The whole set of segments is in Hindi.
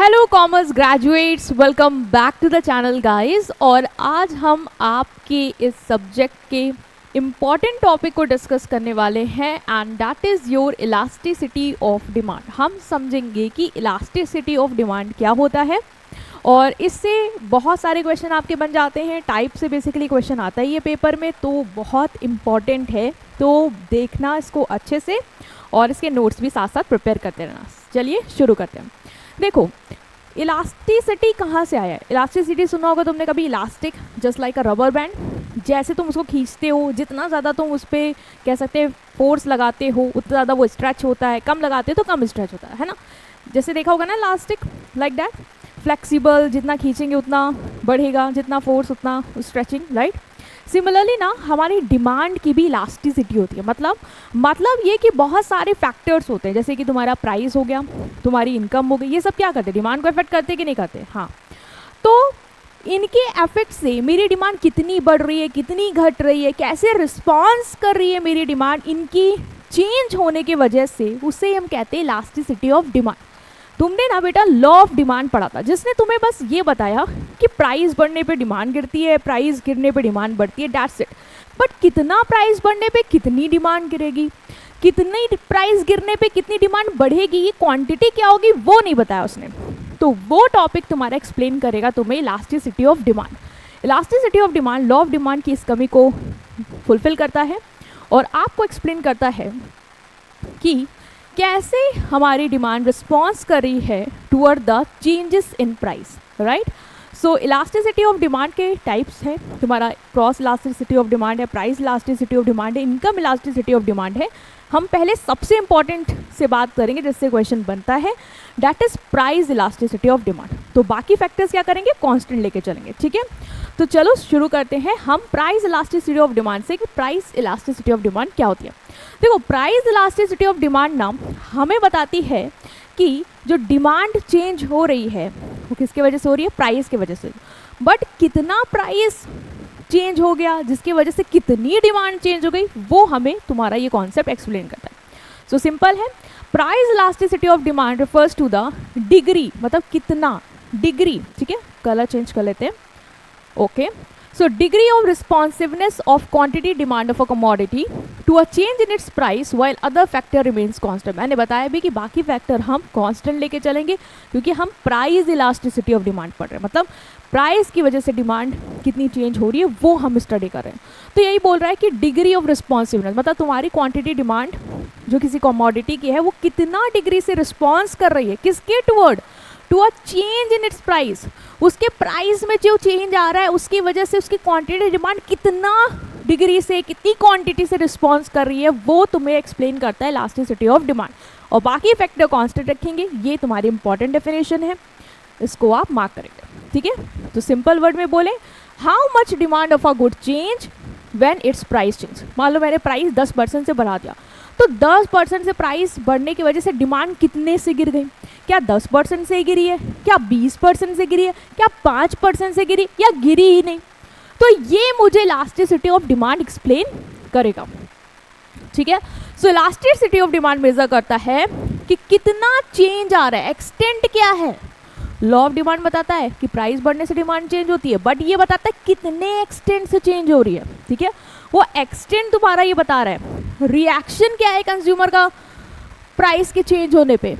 Hello commerce graduates, welcome back to the channel guys. और आज हम आपके इस सब्जेक्ट के इम्पॉर्टेंट टॉपिक को डिस्कस करने वाले हैं and that is your elasticity of demand. हम समझेंगे कि इलास्टिसिटी ऑफ डिमांड क्या होता है और इससे बहुत सारे क्वेश्चन आपके बन जाते हैं। टाइप से बेसिकली क्वेश्चन आता ही है पेपर में, तो बहुत इम्पॉर्टेंट है, तो देखना इसको अच्छे से और इसके नोट्स भी साथ साथ प्रिपेयर करते रहना। चलिए शुरू करते हैं। देखो, इलास्टिसिटी कहाँ से आया है? इलास्टिसिटी सुना होगा तुमने कभी। इलास्टिक जस्ट लाइक अ रबर बैंड, जैसे तुम उसको खींचते हो, जितना ज़्यादा तुम उस पर कह सकते हैं फोर्स लगाते हो उतना ज़्यादा वो स्ट्रेच होता है, कम लगाते हो तो कम स्ट्रेच होता है ना। जैसे देखा होगा ना इलास्टिक, लाइक दैट, फ्लेक्सिबल, जितना खींचेंगे उतना बढ़ेगा, जितना फोर्स उतना स्ट्रेचिंग, राइट। सिमिलरली ना हमारी डिमांड की भी इलास्टिसिटी होती है। मतलब ये कि बहुत सारे फैक्टर्स होते हैं, जैसे कि तुम्हारा प्राइस हो गया, तुम्हारी इनकम हो गई, ये सब क्या करते हैं? डिमांड को इफेक्ट करते कि नहीं करते? हाँ। तो इनके इफेक्ट से मेरी डिमांड कितनी बढ़ रही है, कितनी घट रही है, कैसे रिस्पॉन्स कर रही है मेरी डिमांड, इनकी चेंज होने की वजह से उसे हम कहते हैं इलास्टिसिटी ऑफ डिमांड। तुमने ना बेटा लॉ ऑफ डिमांड पढ़ा था, जिसने तुम्हें बस ये बताया कि प्राइस बढ़ने पे डिमांड गिरती है, प्राइस गिरने पे डिमांड बढ़ती है, दैट्स इट। बट कितना प्राइस बढ़ने पे कितनी डिमांड गिरेगी, कितनी प्राइस गिरने पे कितनी डिमांड बढ़ेगी, ये क्वांटिटी क्या होगी, वो नहीं बताया उसने। तो वो टॉपिक तुम्हारा एक्सप्लेन करेगा तुम्हें elasticity of demand. Elasticity of demand law of demand की इस कमी को फुलफिल करता है और आपको एक्सप्लेन करता है कि कैसे हमारी डिमांड रिस्पॉन्स कर रही है toward the changes in price, right. So elasticity of demand के टाइप्स हैं। तुम्हारा क्रॉस इलास्टिसिटी ऑफ डिमांड है, प्राइस इलास्टिसिटी ऑफ डिमांड है, इनकम इलास्टिसिटी ऑफ डिमांड है। हम पहले सबसे इंपॉर्टेंट से बात करेंगे जिससे क्वेश्चन बनता है, that is price elasticity of demand. तो बाकी फैक्टर्स क्या करेंगे? कांस्टेंट लेके चलेंगे, ठीक है। तो चलो शुरू करते हैं हम प्राइस इलास्टिसिटी ऑफ डिमांड से कि प्राइस इलास्टिसिटी ऑफ डिमांड क्या होती है। देखो, प्राइस इलास्टिसिटी ऑफ डिमांड ना हमें बताती है कि जो डिमांड चेंज हो रही है वो किसके वजह से हो रही है? प्राइस की वजह से। बट कितना प्राइस चेंज हो गया जिसकी वजह से कितनी डिमांड चेंज हो गई, वो हमें तुम्हारा ये कॉन्सेप्ट एक्सप्लेन करता है। सो सिंपल है, price elasticity of demand refers to the degree, मतलब कितना डिग्री, ठीक है। कलर चेंज कर लेते हैं, okay. So degree of responsiveness of quantity demand of a commodity to a change in its price while other factor remains constant। मैंने बताया भी कि बाकी फैक्टर हम कांस्टेंट लेके चलेंगे क्योंकि हम प्राइस इलास्टिसिटी ऑफ डिमांड पढ़ रहे हैं, मतलब प्राइस की वजह से डिमांड कितनी चेंज हो रही है वो हम स्टडी कर रहे हैं। तो यही बोल रहा है कि डिग्री ऑफ रिस्पॉन्सिवनेस, मतलब तुम्हारी क्वांटिटी डिमांड जो किसी कमोडिटी की है वो कितना डिग्री से रिस्पॉन्स कर रही है, किसके toward? To a change in its price. उसके प्राइस में जो चेंज आ रहा है उसकी वजह से उसकी क्वांटिटी डिमांड कितना डिग्री से, कितनी क्वांटिटी से रिस्पॉन्स कर रही है, वो तुम्हें एक्सप्लेन करता है इलास्टिसिटी ऑफ डिमांड। और बाकी फैक्टर कांस्टेंट रखेंगे, ये तुम्हारी इंपॉर्टेंट डेफिनेशन है, इसको आप मार्क करेंगे, ठीक है। तो सिंपल वर्ड में बोले, how much demand of a good change when it's price change. मान लो मैंने प्राइस 10% से बढ़ा दिया, तो 10% से प्राइस बढ़ने की वजह से डिमांड कितने से गिर गई? क्या 10% से गिरी है, क्या 20% से गिरी है, क्या 5% से गिरी, या गिरी ही नहीं? तो ये मुझे इलास्टिसिटी ऑफ डिमांड एक्सप्लेन करेगा, ठीक है। सो इलास्टिसिटी ऑफ डिमांड मेजर करता है कि कितना चेंज आ रहा है, एक्सटेंट क्या है। लॉ ऑफ डिमांड बताता है कि प्राइस बढ़ने से डिमांड चेंज होती है, बट ये बताता है कितने एक्सटेंट से चेंज हो रही है, ठीक है। वो एक्सटेंट तुम्हारा ये बता रहा है, रिएक्शन क्या है कंज्यूमर का प्राइस के चेंज होने पे,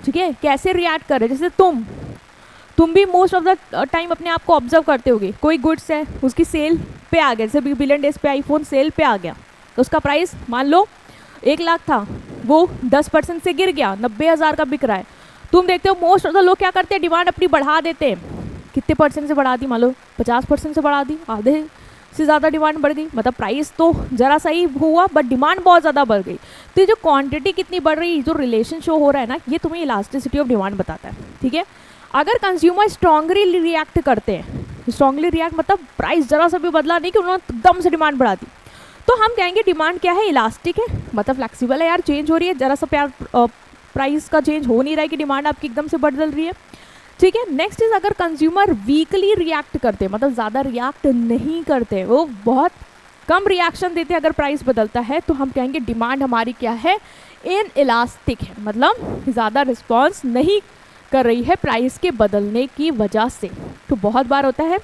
ठीक है, कैसे रिएक्ट कर रहे हैं। जैसे तुम भी मोस्ट ऑफ द टाइम अपने आप को ऑब्जर्व करते होगे, कोई गुड्स है उसकी सेल पे आ गया, जैसे बिलियन डेज पे आईफोन सेल पे आ गया, तो उसका प्राइस मान लो 1 लाख था, वो 10% से गिर गया, 90,000 का बिक रहा है। तुम देखते हो मोस्ट ऑफ द लोग क्या करते हैं, डिमांड अपनी बढ़ा देते हैं। कितने परसेंट से बढ़ा दी? मान लो 50% से बढ़ा दी, आधे से ज़्यादा डिमांड बढ़ गई, मतलब प्राइस तो ज़रा सा ही हुआ बट डिमांड बहुत ज़्यादा बढ़ गई। तो ये जो क्वांटिटी कितनी बढ़ रही है, जो रिलेशन शो हो रहा है ना, ये तुम्हें इलास्टिसिटी ऑफ डिमांड बताता है, ठीक है। अगर कंज्यूमर स्ट्रांगली रिएक्ट करते हैं, स्ट्रांगली रिएक्ट मतलब प्राइस ज़रा सा भी बदला नहीं कि उन्होंने एकदम से डिमांड बढ़ा दी, तो हम कहेंगे डिमांड क्या है? इलास्टिक है, मतलब फ्लेक्सिबल है यार, चेंज हो रही है, ज़रा सा प्यार प्राइस का चेंज हो नहीं रहा है कि डिमांड आपकी एकदम से बदल रही है, ठीक है। नेक्स्ट इज अगर कंज्यूमर वीकली रिएक्ट करते, मतलब ज़्यादा रिएक्ट नहीं करते, वो बहुत कम रिएक्शन देते अगर प्राइस बदलता है, तो हम कहेंगे डिमांड हमारी क्या है? इन इलास्टिक है, मतलब ज़्यादा रिस्पॉन्स नहीं कर रही है प्राइस के बदलने की वजह से। तो बहुत बार होता है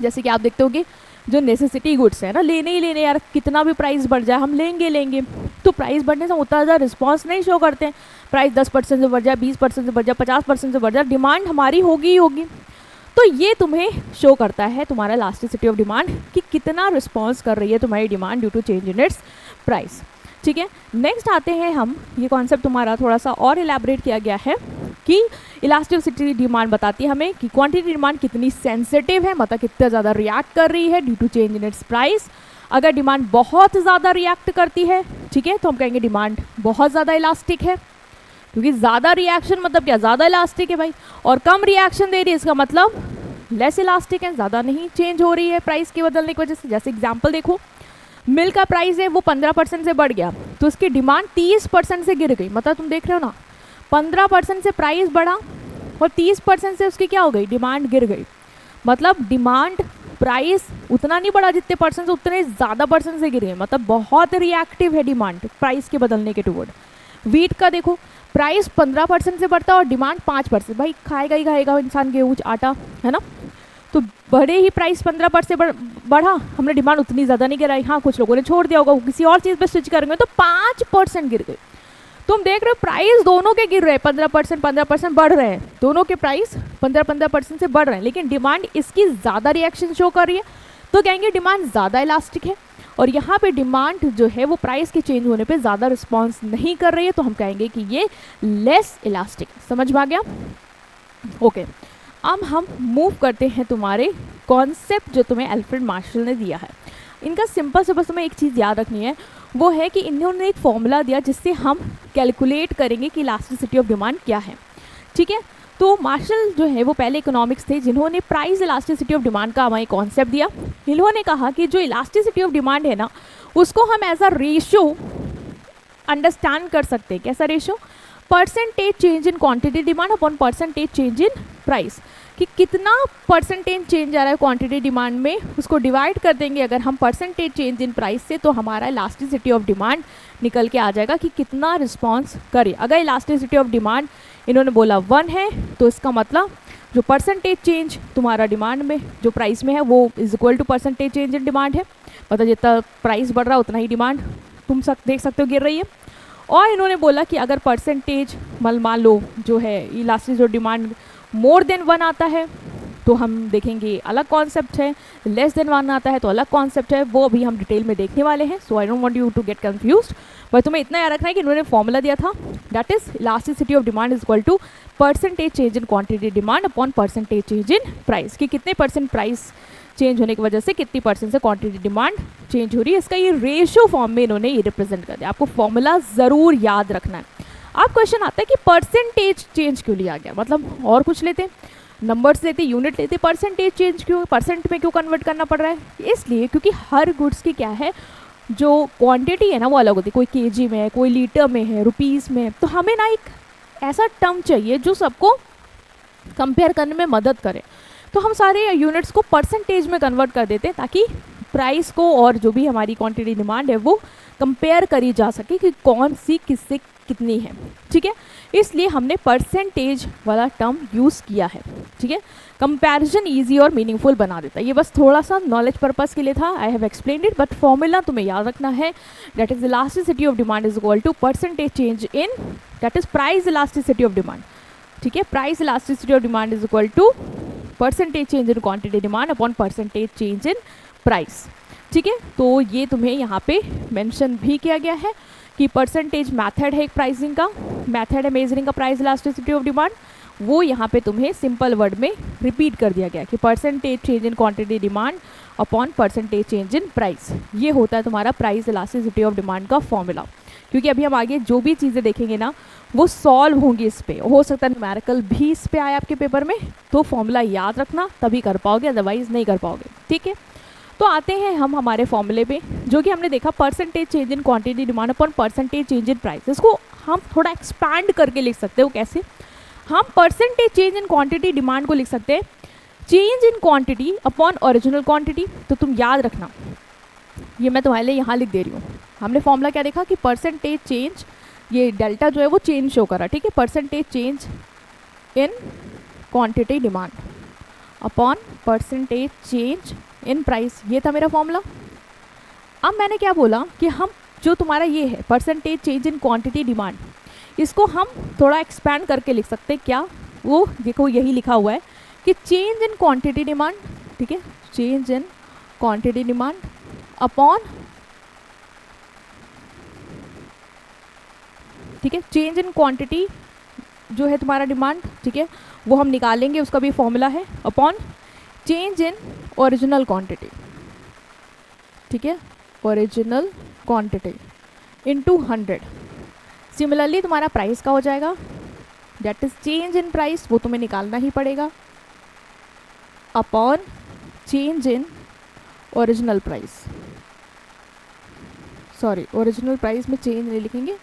जैसे कि आप देखते होगे जो नेसेसिटी गुड्स है ना, लेने ही लेने यार, कितना भी प्राइस बढ़ जाए हम लेंगे लेंगे, तो प्राइस बढ़ने से उतना ज़्यादा रिस्पॉन्स नहीं शो करते हैं। प्राइस 10% से बढ़ जाए, 20% से बढ़ जाए, 50% से बढ़ जाए, डिमांड हमारी होगी ही होगी। तो ये तुम्हें शो करता है तुम्हारा इलास्टिसिटी ऑफ डिमांड कि कितना रिस्पॉन्स कर रही है तुम्हारी demand due to change in its price. ठीक है, नेक्स्ट आते हैं हम, ये कॉन्सेप्ट तुम्हारा थोड़ा सा और इलेबोरेट किया गया है कि इलास्टिसिटी डिमांड बताती है हमें कि क्वांटिटी डिमांड कितनी सेंसिटिव है, मतलब कितना ज़्यादा रिएक्ट कर रही है due to change in its price. अगर डिमांड बहुत ज़्यादा रिएक्ट करती है, ठीक है, तो हम कहेंगे डिमांड बहुत ज़्यादा इलास्टिक है, क्योंकि ज़्यादा रिएक्शन मतलब क्या, ज़्यादा इलास्टिक है भाई, और कम रिएक्शन दे रही है इसका मतलब लेस इलास्टिक है, ज़्यादा नहीं चेंज हो रही है प्राइस के बदलने की वजह से। जैसे एग्जाम्पल देखो, मिल्क का प्राइस है वो 15% से बढ़ गया तो उसकी डिमांड 30% से गिर गई, मतलब तुम देख रहे हो ना, 15% से प्राइस बढ़ा और 30% से उसकी क्या हो गई, डिमांड गिर गई। मतलब डिमांड प्राइस उतना नहीं बढ़ा जितने परसेंट से, उतने ज़्यादा परसेंट से गिर गए, मतलब बहुत रिएक्टिव है डिमांड प्राइस के बदलने के टुवर्ड। वीट का देखो, प्राइस 15% से बढ़ता है और डिमांड 5%, भाई खाएगा ही खाएगा इंसान गेहूँ आटा, है ना, तो बड़े ही प्राइस 15% बढ़ा, हमने डिमांड उतनी ज़्यादा नहीं गिराई। हाँ, कुछ लोगों ने छोड़ दिया होगा, किसी और चीज़ पे स्विच करेंगे तो 5% गिर गए। तुम देख रहे हो प्राइस दोनों के गिर रहे हैं, 15% बढ़ रहे हैं, दोनों के प्राइस 15% से बढ़ रहे हैं, लेकिन डिमांड इसकी ज़्यादा रिएक्शन शो कर रही है, तो कहेंगे डिमांड ज़्यादा इलास्टिक है। और यहाँ पे डिमांड जो है वो प्राइस के चेंज होने पे ज़्यादा रिस्पॉन्स नहीं कर रही है, तो हम कहेंगे कि ये लेस इलास्टिक। समझ में आ गया? ओके, अब हम मूव करते हैं तुम्हारे कॉन्सेप्ट जो तुम्हें एल्फ्रेड मार्शल ने दिया है। इनका सिंपल से बस तुम्हें एक चीज़ याद रखनी है, वो है कि इन्होंने एक फॉर्मूला दिया जिससे हम कैलकुलेट करेंगे कि इलास्टिसिटी ऑफ डिमांड क्या है। ठीक है, तो मार्शल जो है वो पहले इकोनॉमिक्स थे जिन्होंने प्राइस इलास्टिसिटी ऑफ डिमांड का हमें कॉन्सेप्ट दिया। इन्होंने कहा कि जो इलास्टिसिटी ऑफ डिमांड है ना, उसको हम एज अ रेशो अंडरस्टैंड कर सकते हैं। कैसा ratio? Percentage change in quantity demand upon percentage change in price, कि कितना परसेंटेज चेंज आ रहा है क्वांटिटी डिमांड में, उसको डिवाइड कर देंगे अगर हम परसेंटेज चेंज इन प्राइस से, तो हमारा इलास्टिसिटी ऑफ डिमांड निकल के आ जाएगा कि कितना रिस्पॉन्स करे। अगर इलास्टिसिटी ऑफ डिमांड इन्होंने बोला 1 है, तो इसका मतलब जो परसेंटेज चेंज तुम्हारा डिमांड में जो प्राइस में है वो is equal to percentage change in demand है, मतलब जितना प्राइस बढ़ रहा है उतना ही डिमांड तुम देख सकते हो गिर रही है। और इन्होंने बोला कि अगर परसेंटेज मान लो जो है elasticity of demand more than 1 आता है तो हम देखेंगे अलग कॉन्सेप्ट है, लेस देन 1 आता है तो अलग कॉन्सेप्ट है, वो अभी हम डिटेल में देखने वाले हैं। So I don't want you to get confused, पर तुम्हें इतना याद रखना है कि इन्होंने फॉर्मूला दिया था, that is elasticity of demand is equal to percentage change in quantity demand upon percentage change in price, कि कितने परसेंट प्राइस चेंज होने की वजह से कितनी परसेंट से क्वांटिटी डिमांड चेंज हो रही है। इसका ये रेशियो फॉर्म में इन्होंने ये रिप्रेजेंट कर दिया। आपको फॉर्मूला ज़रूर याद रखना है। अब क्वेश्चन आता है कि परसेंटेज चेंज क्यों लिया गया, मतलब और कुछ लेते, नंबर्स लेते, यूनिट लेते, परसेंटेज चेंज क्यों, परसेंट में क्यों कन्वर्ट करना पड़ रहा है? इसलिए क्योंकि हर गुड्स की क्या है, जो क्वांटिटी है ना वो अलग होती है, कोई केजी में है, कोई लीटर में है, रुपीज़ में, तो हमें ना एक ऐसा टर्म चाहिए जो सबको कंपेयर करने में मदद करे। तो हम सारे यूनिट्स को परसेंटेज में कन्वर्ट कर देते हैं ताकि प्राइस को और जो भी हमारी क्वांटिटी डिमांड है वो कंपेयर करी जा सके कि कौन सी किससे कितनी है। ठीक है, इसलिए हमने परसेंटेज वाला टर्म यूज़ किया है। ठीक है, कंपैरिजन इजी और मीनिंगफुल बना देता है। ये बस थोड़ा सा नॉलेज पर्पस के लिए था, I have explained it, but formula तुम्हें याद रखना है, that is elasticity of demand is equal to percentage change in, that is price elasticity of demand. ठीक है, price elasticity of demand is equal to percentage change in quantity demand upon percentage change in price. ठीक है, तो ये तुम्हें यहाँ पे मेंशन भी किया गया है कि परसेंटेज मेथड है एक प्राइसिंग का, मेथड है मेजरिंग का प्राइस इलास्टिसिटी ऑफ डिमांड, वो यहाँ पे तुम्हें सिंपल वर्ड में रिपीट कर दिया गया कि percentage change in quantity demand upon percentage change in price. ये होता है तुम्हारा प्राइस इलास्टिसिटी ऑफ डिमांड का फॉर्मूला। क्योंकि अभी हम आगे जो भी चीज़ें देखेंगे ना वो सॉल्व होंगी इस पे, हो सकता है न्यूमेरिकल भी इस पे आए आपके पेपर में, तो फॉर्मूला याद रखना तभी कर पाओगे, अदरवाइज नहीं कर पाओगे। ठीक है, तो आते हैं हम हमारे फॉर्मूले पे, जो कि हमने देखा percentage change in quantity demand upon percentage change in price. इसको हम थोड़ा एक्सपैंड करके लिख सकते हो। कैसे? हम percentage change in quantity demand को लिख सकते हैं change in quantity upon original quantity. तो तुम याद रखना, ये मैं तुम्हारे लिए यहाँ लिख दे रही हूँ। हमने फॉर्मूला क्या देखा कि परसेंटेज चेंज, ये डेल्टा जो है वो चेंज शो कर रहा है। ठीक है, percentage change in quantity demand upon percentage change in price. ये था मेरा फॉर्मूला। अब मैंने क्या बोला कि हम जो तुम्हारा ये है percentage change in quantity demand, इसको हम थोड़ा एक्सपैंड करके लिख सकते हैं। क्या? वो देखो यही लिखा हुआ है कि चेंज इन क्वांटिटी डिमांड, ठीक है, change in quantity demand upon, ठीक है, चेंज इन क्वांटिटी जो है तुम्हारा डिमांड, ठीक है, वो हम निकालेंगे, उसका भी फॉर्मूला है, upon change in original quantity, ठीक है, ओरिजिनल क्वांटिटी इनटू 100। सिमिलरली तुम्हारा प्राइस का हो जाएगा, that is change in price, वो तुम्हें निकालना ही पड़ेगा, upon change in original price. Sorry, original price में चेंज नहीं लिखेंगे,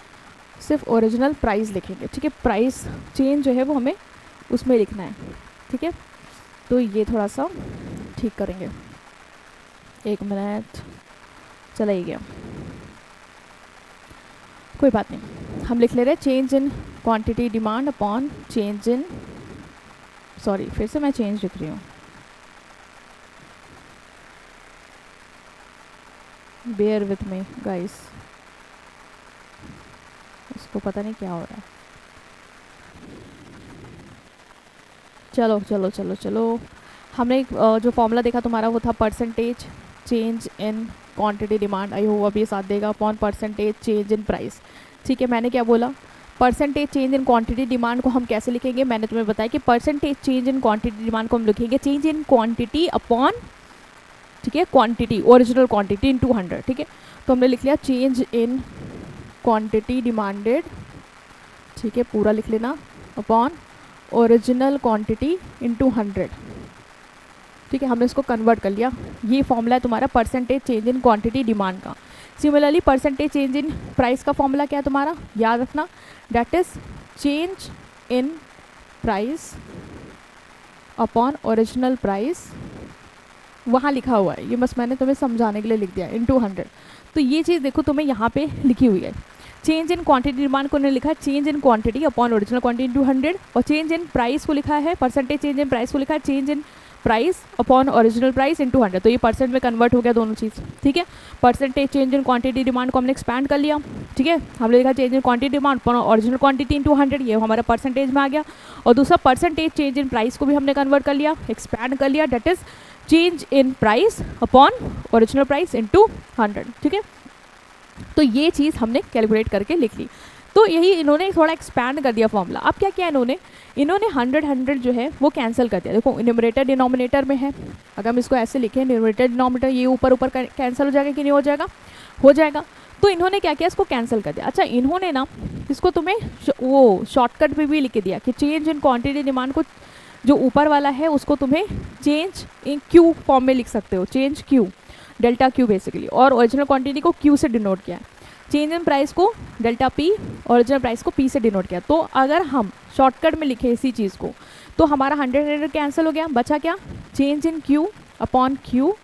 सिर्फ ओरिजिनल प्राइस लिखेंगे, ठीक है। प्राइस चेंज जो है वो हमें उसमें लिखना है, ठीक है। तो ये थोड़ा सा ठीक करेंगे, 1 मिनट, चला ही गया, कोई बात नहीं। हम लिख ले रहे हैं change in quantity demand upon change in, sorry फिर से मैं चेंज लिख रही हूँ, बेयर विथ मी गाइस, इसको पता नहीं क्या हो रहा है। चलो चलो चलो चलो, हमने जो फॉर्मूला देखा तुम्हारा वो था percentage change in quantity demand, I hope अब ये साथ देगा, upon percentage change in price, ठीक है। मैंने क्या बोला, percentage change in quantity demand को हम कैसे लिखेंगे, मैंने तुम्हें बताया कि percentage change in quantity demand को हम लिखेंगे चेंज इन क्वांटिटी अपॉन, ठीक है, क्वांटिटी, ओरिजिनल क्वांटिटी इन 200, ठीक है। तो हमने लिख लिया चेंज इन क्वांटिटी डिमांडेड, ठीक है, पूरा लिख लेना, अपॉन ओरिजिनल क्वांटिटी इन 200, ठीक है। हमने इसको कन्वर्ट कर लिया, ये फॉर्मूला है तुम्हारा percentage change in quantity demand का। Similarly percentage change in price का फॉर्मूला क्या है तुम्हारा, याद रखना, that is change in price upon original price, वहाँ लिखा हुआ है, ये बस मैंने तुम्हें समझाने के लिए लिख दिया, इन 200। तो ये चीज़ देखो तुम्हें यहाँ पे लिखी हुई है, चेंज इन क्वांटिटी डिमांड को लिखा है change in quantity upon original quantity 200, और चेंज इन प्राइस को लिखा है, परसेंटेज चेंज इन प्राइस को लिखा है change in price upon original price in 200। तो ये परसेंट में कन्वर्ट हो गया दोनों चीज़, ठीक है। Percentage change in quantity demand को हमने एक्सपैंड कर लिया, ठीक है, हमने लिखा change in quantity demand upon original quantity in 200, ये हमारा परसेंटेज में आ गया। और दूसरा परसेंटेज चेंज इन प्राइस को भी हमने कन्वर्ट कर लिया, एक्सपैंड कर लिया, that is change in price upon original price in 200, ठीक है। तो ये चीज़ हमने कैलकुलेट करके लिख ली। तो यही इन्होंने थोड़ा एक्सपैंड कर दिया फॉर्मूला। अब क्या किया इन्होंने 100 जो है वो कैंसिल कर दिया। देखो न्यूमरेटर डिनोमिनेटर में है, अगर हम इसको ऐसे लिखें न्यूमरेटर डिनोमिनेटर, ये ऊपर ऊपर कैंसिल हो जाएगा कि नहीं हो जाएगा, हो जाएगा। तो इन्होंने क्या किया, इसको कैंसिल कर दिया। अच्छा, इन्होंने ना इसको तुम्हें वो शॉर्टकट में भी लिख दिया कि चेंज इन क्वांटिटी डिमांड को जो ऊपर वाला है उसको तुम्हें चेंज इन क्यू फॉर्म में लिख सकते हो, change Q, delta Q basically, और ओरिजिनल क्वांटिटी को क्यू से डिनोट किया है, चेंज इन प्राइस को डेल्टा पी, ओरिजिनल प्राइस को पी से डिनोट किया। तो अगर हम शॉर्टकट में लिखे इसी चीज़ को तो हमारा 100 कैंसिल हो गया, बचा क्या, change in Q upon Q,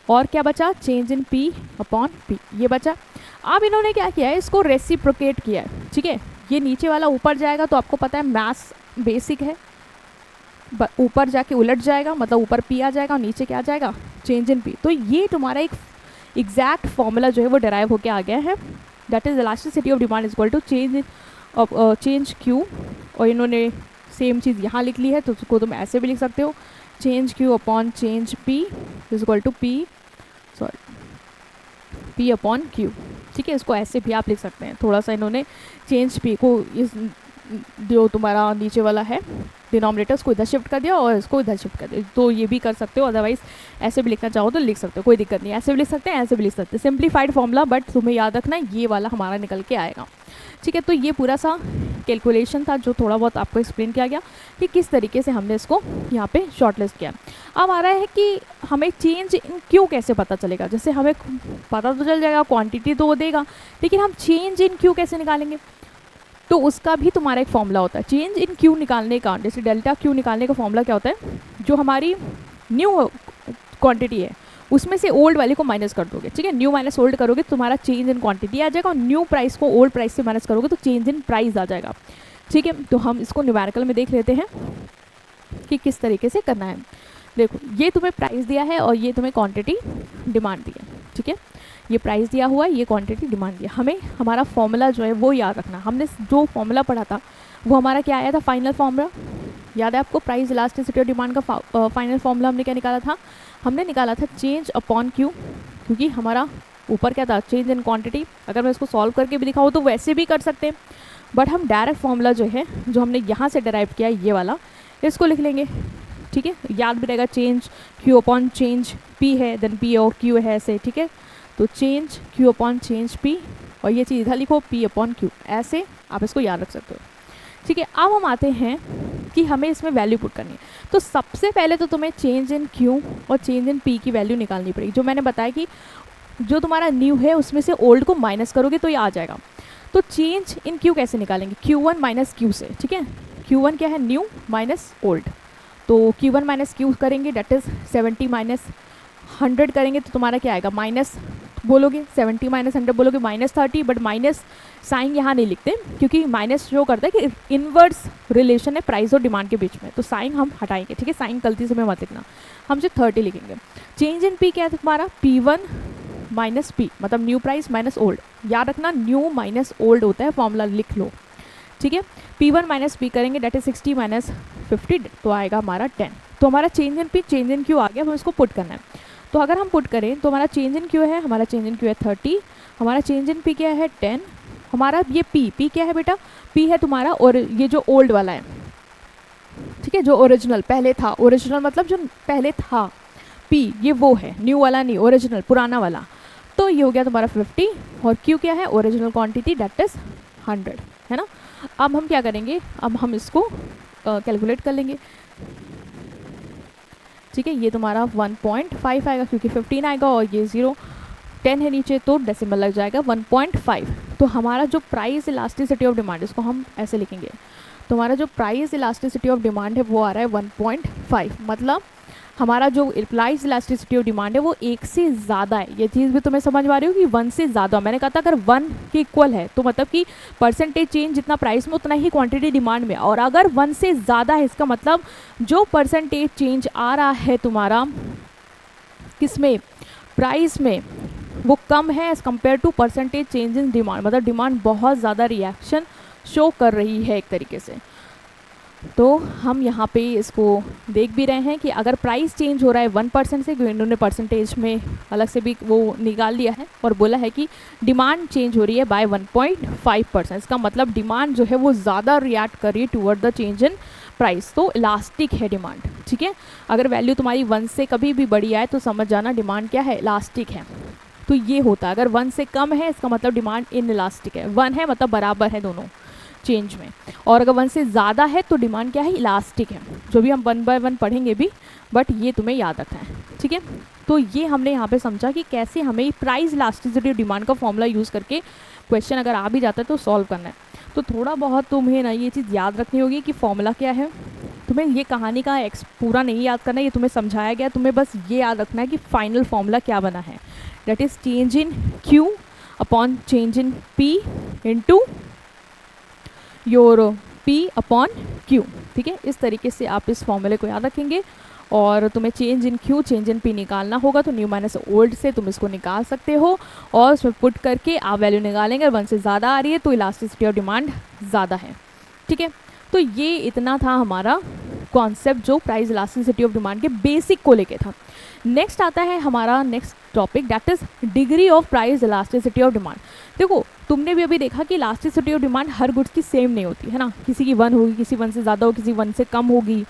और क्या बचा, change in P upon P, ये बचा। अब इन्होंने क्या किया है, इसको रेसिप्रोकेट किया है, ठीक है। ये नीचे वाला ऊपर जाएगा, तो आपको पता है मैथ्स बेसिक है, ऊपर जाके उलट जाएगा, मतलब ऊपर पी आ जाएगा और नीचे क्या आ जाएगा, चेंज इन पी। तो ये तुम्हारा एक एग्जैक्ट फॉर्मूला जो है वो डेराइव होकर आ गया है, that is elasticity of demand is equal to change Q, और इन्होंने सेम चीज़ यहाँ लिख ली है, तो उसको तुम ऐसे भी लिख सकते हो, change Q upon change P is equal to P, sorry P upon Q, ठीक है। इसको ऐसे भी आप लिख सकते हैं। थोड़ा सा इन्होंने चेंज पी को इस जो तुम्हारा नीचे वाला है डिनोमिनेटर उसको इधर शिफ्ट कर दिया और इसको इधर शिफ्ट कर दिया, तो ये भी कर सकते हो। अदरवाइज ऐसे भी लिखना चाहो तो लिख सकते हो, कोई दिक्कत नहीं, ऐसे भी लिख सकते हैं, ऐसे भी लिख सकते हैं। सिंप्लीफाइड फॉर्मूला, बट तुम्हें याद रखना ये वाला हमारा निकल के आएगा, ठीक है। तो ये पूरा सा कैलकुलेशन था जो थोड़ा बहुत आपको एक्सप्लेन किया गया कि किस तरीके से हमने इसको यहाँ पे शॉर्टलिस्ट किया। अब आ रहा है कि हमें चेंज इन क्यू कैसे पता चलेगा। जैसे हमें पता तो चल जाएगा, क्वांटिटी तो वो देगा, लेकिन हम चेंज इन क्यू कैसे निकालेंगे, तो उसका भी तुम्हारा एक फॉर्मूला होता है। चेंज इन क्यू निकालने का, जैसे डेल्टा क्यू निकालने का फॉर्मूला क्या होता है, जो हमारी न्यू क्वांटिटी है उसमें से ओल्ड वाले को माइनस कर दोगे, ठीक है। न्यू माइनस ओल्ड करोगे तो तुम्हारा चेंज इन क्वांटिटी आ जाएगा, और न्यू प्राइस को ओल्ड प्राइस से माइनस करोगे तो चेंज इन प्राइस आ जाएगा, ठीक है। तो हम इसको न्यूमेरिकल में देख लेते हैं। कि किस तरीके से करना है। देखो ये तुम्हें प्राइस दिया है और ये तुम्हें क्वांटिटी डिमांड दी है, ठीक है। ये प्राइस दिया हुआ है, ये क्वांटिटी डिमांड दिया। हमें हमारा फॉर्मूला जो है वो याद रखना। हमने जो फॉर्मूला पढ़ा था वो हमारा क्या आया था, फाइनल फॉर्मूला याद है आपको। प्राइस इलास्टिसिटी और डिमांड का फाइनल फॉर्मूला हमने क्या निकाला था, हमने निकाला था चेंज अपॉन क्यू, क्योंकि हमारा ऊपर क्या था, चेंज इन क्वांटिटी। अगर मैं इसको सॉल्व करके भी दिखाऊँ तो वैसे भी कर सकते हैं, बट हम डायरेक्ट फॉर्मूला जो है जो हमने यहाँ से डिराइव किया ये वाला, इसको लिख लेंगे, ठीक है। याद भी रहेगा, change Q upon change P है, देन पी और क्यू है ऐसे, ठीक है। तो change Q upon change P, और ये चीज़ इधर लिखो पी अपॉन क्यू, ऐसे आप इसको याद रख सकते हो, ठीक है। अब हम आते हैं कि हमें इसमें वैल्यू पुट करनी है। तो सबसे पहले तो तुम्हें चेंज इन क्यू और चेंज इन पी की वैल्यू निकालनी पड़ेगी। जो मैंने बताया कि जो तुम्हारा न्यू है उसमें से ओल्ड को माइनस करोगे तो ये आ जाएगा। तो चेंज इन क्यू कैसे निकालेंगे, Q1 माइनस क्यू से, ठीक है। Q1 क्या है, न्यू माइनस ओल्ड। तो Q1 माइनस क्यू करेंगे, डेट इज 70 माइनस 100 करेंगे तो तुम्हारा क्या आएगा, माइनस बोलोगे 70 माइनस 100 बोलोगे -30, बट माइनस साइन यहाँ नहीं लिखते क्योंकि माइनस शो करता है कि इनवर्स रिलेशन है प्राइस और डिमांड के बीच में, तो साइन हम हटाएंगे, ठीक है। साइन गलती से मैं मत लिखना, हम सिर्फ 30 लिखेंगे। चेंज इन पी क्या है तुम्हारा, P1 माइनस पी, मतलब न्यू प्राइस माइनस ओल्ड। याद रखना न्यू माइनस ओल्ड होता है, फॉर्मूला लिख लो, ठीक है। P1 माइनस पी करेंगे, डेट इज 60 माइनस 50, तो आएगा हमारा 10। तो हमारा change in P change in Q आ गया, हम इसको पुट करना है। तो अगर हम पुट करें तो हमारा चेंज इन क्यू है, हमारा चेंज इन क्यू है 30, हमारा चेंज इन पी क्या है 10, हमारा ये पी क्या है बेटा, पी है तुम्हारा और ये जो ओल्ड वाला है, ठीक है, जो ओरिजिनल पहले था, ओरिजिनल मतलब जो पहले था, पी ये वो है, न्यू वाला नहीं, ओरिजिनल पुराना वाला। तो ये हो गया तुम्हारा 50, और क्यू क्या है, ओरिजिनल क्वांटिटी, डेट इज 100, है ना। अब हम क्या करेंगे, अब हम इसको कैलकुलेट कर लेंगे, ठीक है। ये तुम्हारा 1.5 आएगा क्योंकि 15 आएगा और ये 0 10 है नीचे तो डेसिमल लग जाएगा 1.5। तो हमारा जो प्राइस इलास्टिसिटी ऑफ डिमांड, इसको हम ऐसे लिखेंगे, तो हमारा जो प्राइस इलास्टिसिटी ऑफ डिमांड है वो आ रहा है 1.5, मतलब हमारा जो प्राइस इलास्टिसिटी ऑफ डिमांड है वो 1 से ज़्यादा है। ये चीज़ भी तुम्हें समझ आ रही हो कि 1 से ज़्यादा, मैंने कहा था अगर 1 के इक्वल है तो मतलब कि परसेंटेज चेंज जितना प्राइस में उतना ही क्वांटिटी डिमांड में, और अगर 1 से ज़्यादा है इसका मतलब जो परसेंटेज चेंज आ रहा है तुम्हारा किसमें, प्राइस में, वो कम है as compare to percentage change in demand, मतलब डिमांड बहुत ज़्यादा रिएक्शन शो कर रही है एक तरीके से। तो हम यहाँ पे इसको देख भी रहे हैं कि अगर प्राइस चेंज हो रहा है 1% से, क्योंकि इन्होंने परसेंटेज में अलग से भी वो निकाल दिया है और बोला है कि डिमांड चेंज हो रही है बाय 1.5%, इसका मतलब डिमांड जो है वो ज़्यादा रिएक्ट कर रही है toward the change in price, तो इलास्टिक है डिमांड, ठीक है। अगर वैल्यू तुम्हारी 1 से कभी भी बड़ी आए तो समझ जाना डिमांड क्या है, इलास्टिक है। तो ये होता है, अगर 1 से कम है इसका मतलब डिमांड इन इलास्टिक है, 1 है मतलब बराबर है दोनों चेंज में, और अगर 1 से ज़्यादा है तो डिमांड क्या है, इलास्टिक है। जो भी हम 1 बाय 1 पढ़ेंगे भी, बट ये तुम्हें याद रखना है, ठीक है। तो ये हमने यहाँ पे समझा कि कैसे हमें प्राइस इलास्टिसिटी डिमांड का फॉर्मूला यूज़ करके क्वेश्चन अगर आ भी जाता है तो सॉल्व करना है। तो थोड़ा बहुत तुम्हें ना ये चीज़ याद रखनी होगी कि फॉर्मूला क्या है। तुम्हें ये कहानी का पूरा नहीं याद करना, ये तुम्हें समझाया गया, तुम्हें बस ये याद रखना है कि फाइनल फॉर्मूला क्या बना है, that is change in Q upon change in P into your P upon Q, ठीक है। इस तरीके से आप इस फॉर्मूले को याद रखेंगे और तुम्हें change in Q change in P निकालना होगा, तो न्यू माइनस ओल्ड से तुम इसको निकाल सकते हो और उसमें पुट करके आप वैल्यू निकालेंगे। 1 से ज़्यादा आ रही है तो इलास्टिसिटी ऑफ डिमांड ज़्यादा है, ठीक है। तो ये इतना था हमारा कॉन्सेप्ट जो प्राइस इलास्टिसिटी ऑफ डिमांड के बेसिक को लेके था। नेक्स्ट आता है हमारा next topic, that is degree of price elasticity of demand. देखो तुमने भी अभी देखा कि elasticity of demand her goods की सेम नहीं होती है ना, किसी की 1 होगी, किसी 1 से ज़्यादा होगी, किसी 1 से कम होगी,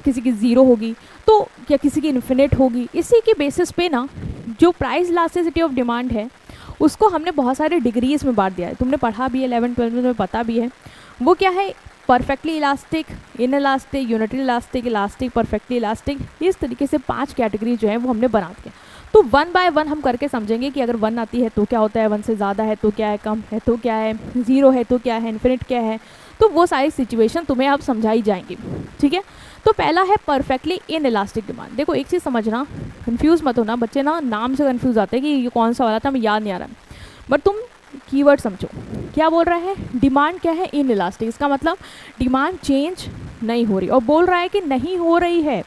किसी की 0 होगी, तो क्या किसी की इन्फिनिट होगी। इसी के बेसिस पे ना जो प्राइस इलास्टिसिटी ऑफ डिमांड है उसको हमने बहुत सारे डिग्रीज में बांट दिया है। तुमने पढ़ा भी है 11-12 में, तुम्हें पता भी है वो क्या है, perfectly elastic, in elastic, unitary elastic, elastic, perfectly elastic. इस तरीके से 5 कैटेगरी जो है वो हमने बना दिया। तो 1 बाय 1 हम करके समझेंगे कि अगर 1 आती है तो क्या होता है, 1 से ज़्यादा है तो क्या है, कम है तो क्या है, 0 है तो क्या है, इन्फिनिट क्या है, तो वो सारी सिचुएशन तुम्हें अब समझाई जाएंगी, ठीक है। तो पहला है परफेक्टली इन इलास्टिक डिमांड। देखो एक चीज़ समझना, कंफ्यूज मत होना, बच्चे ना नाम से कंफ्यूज आते हैं कि ये कौन सा वाला था, हमें याद नहीं आ रहा, बट तुम कीवर्ड समझो क्या बोल रहा है। डिमांड क्या है, इन इलास्टिक, इसका मतलब डिमांड चेंज नहीं हो रही, और बोल रहा है कि नहीं हो रही है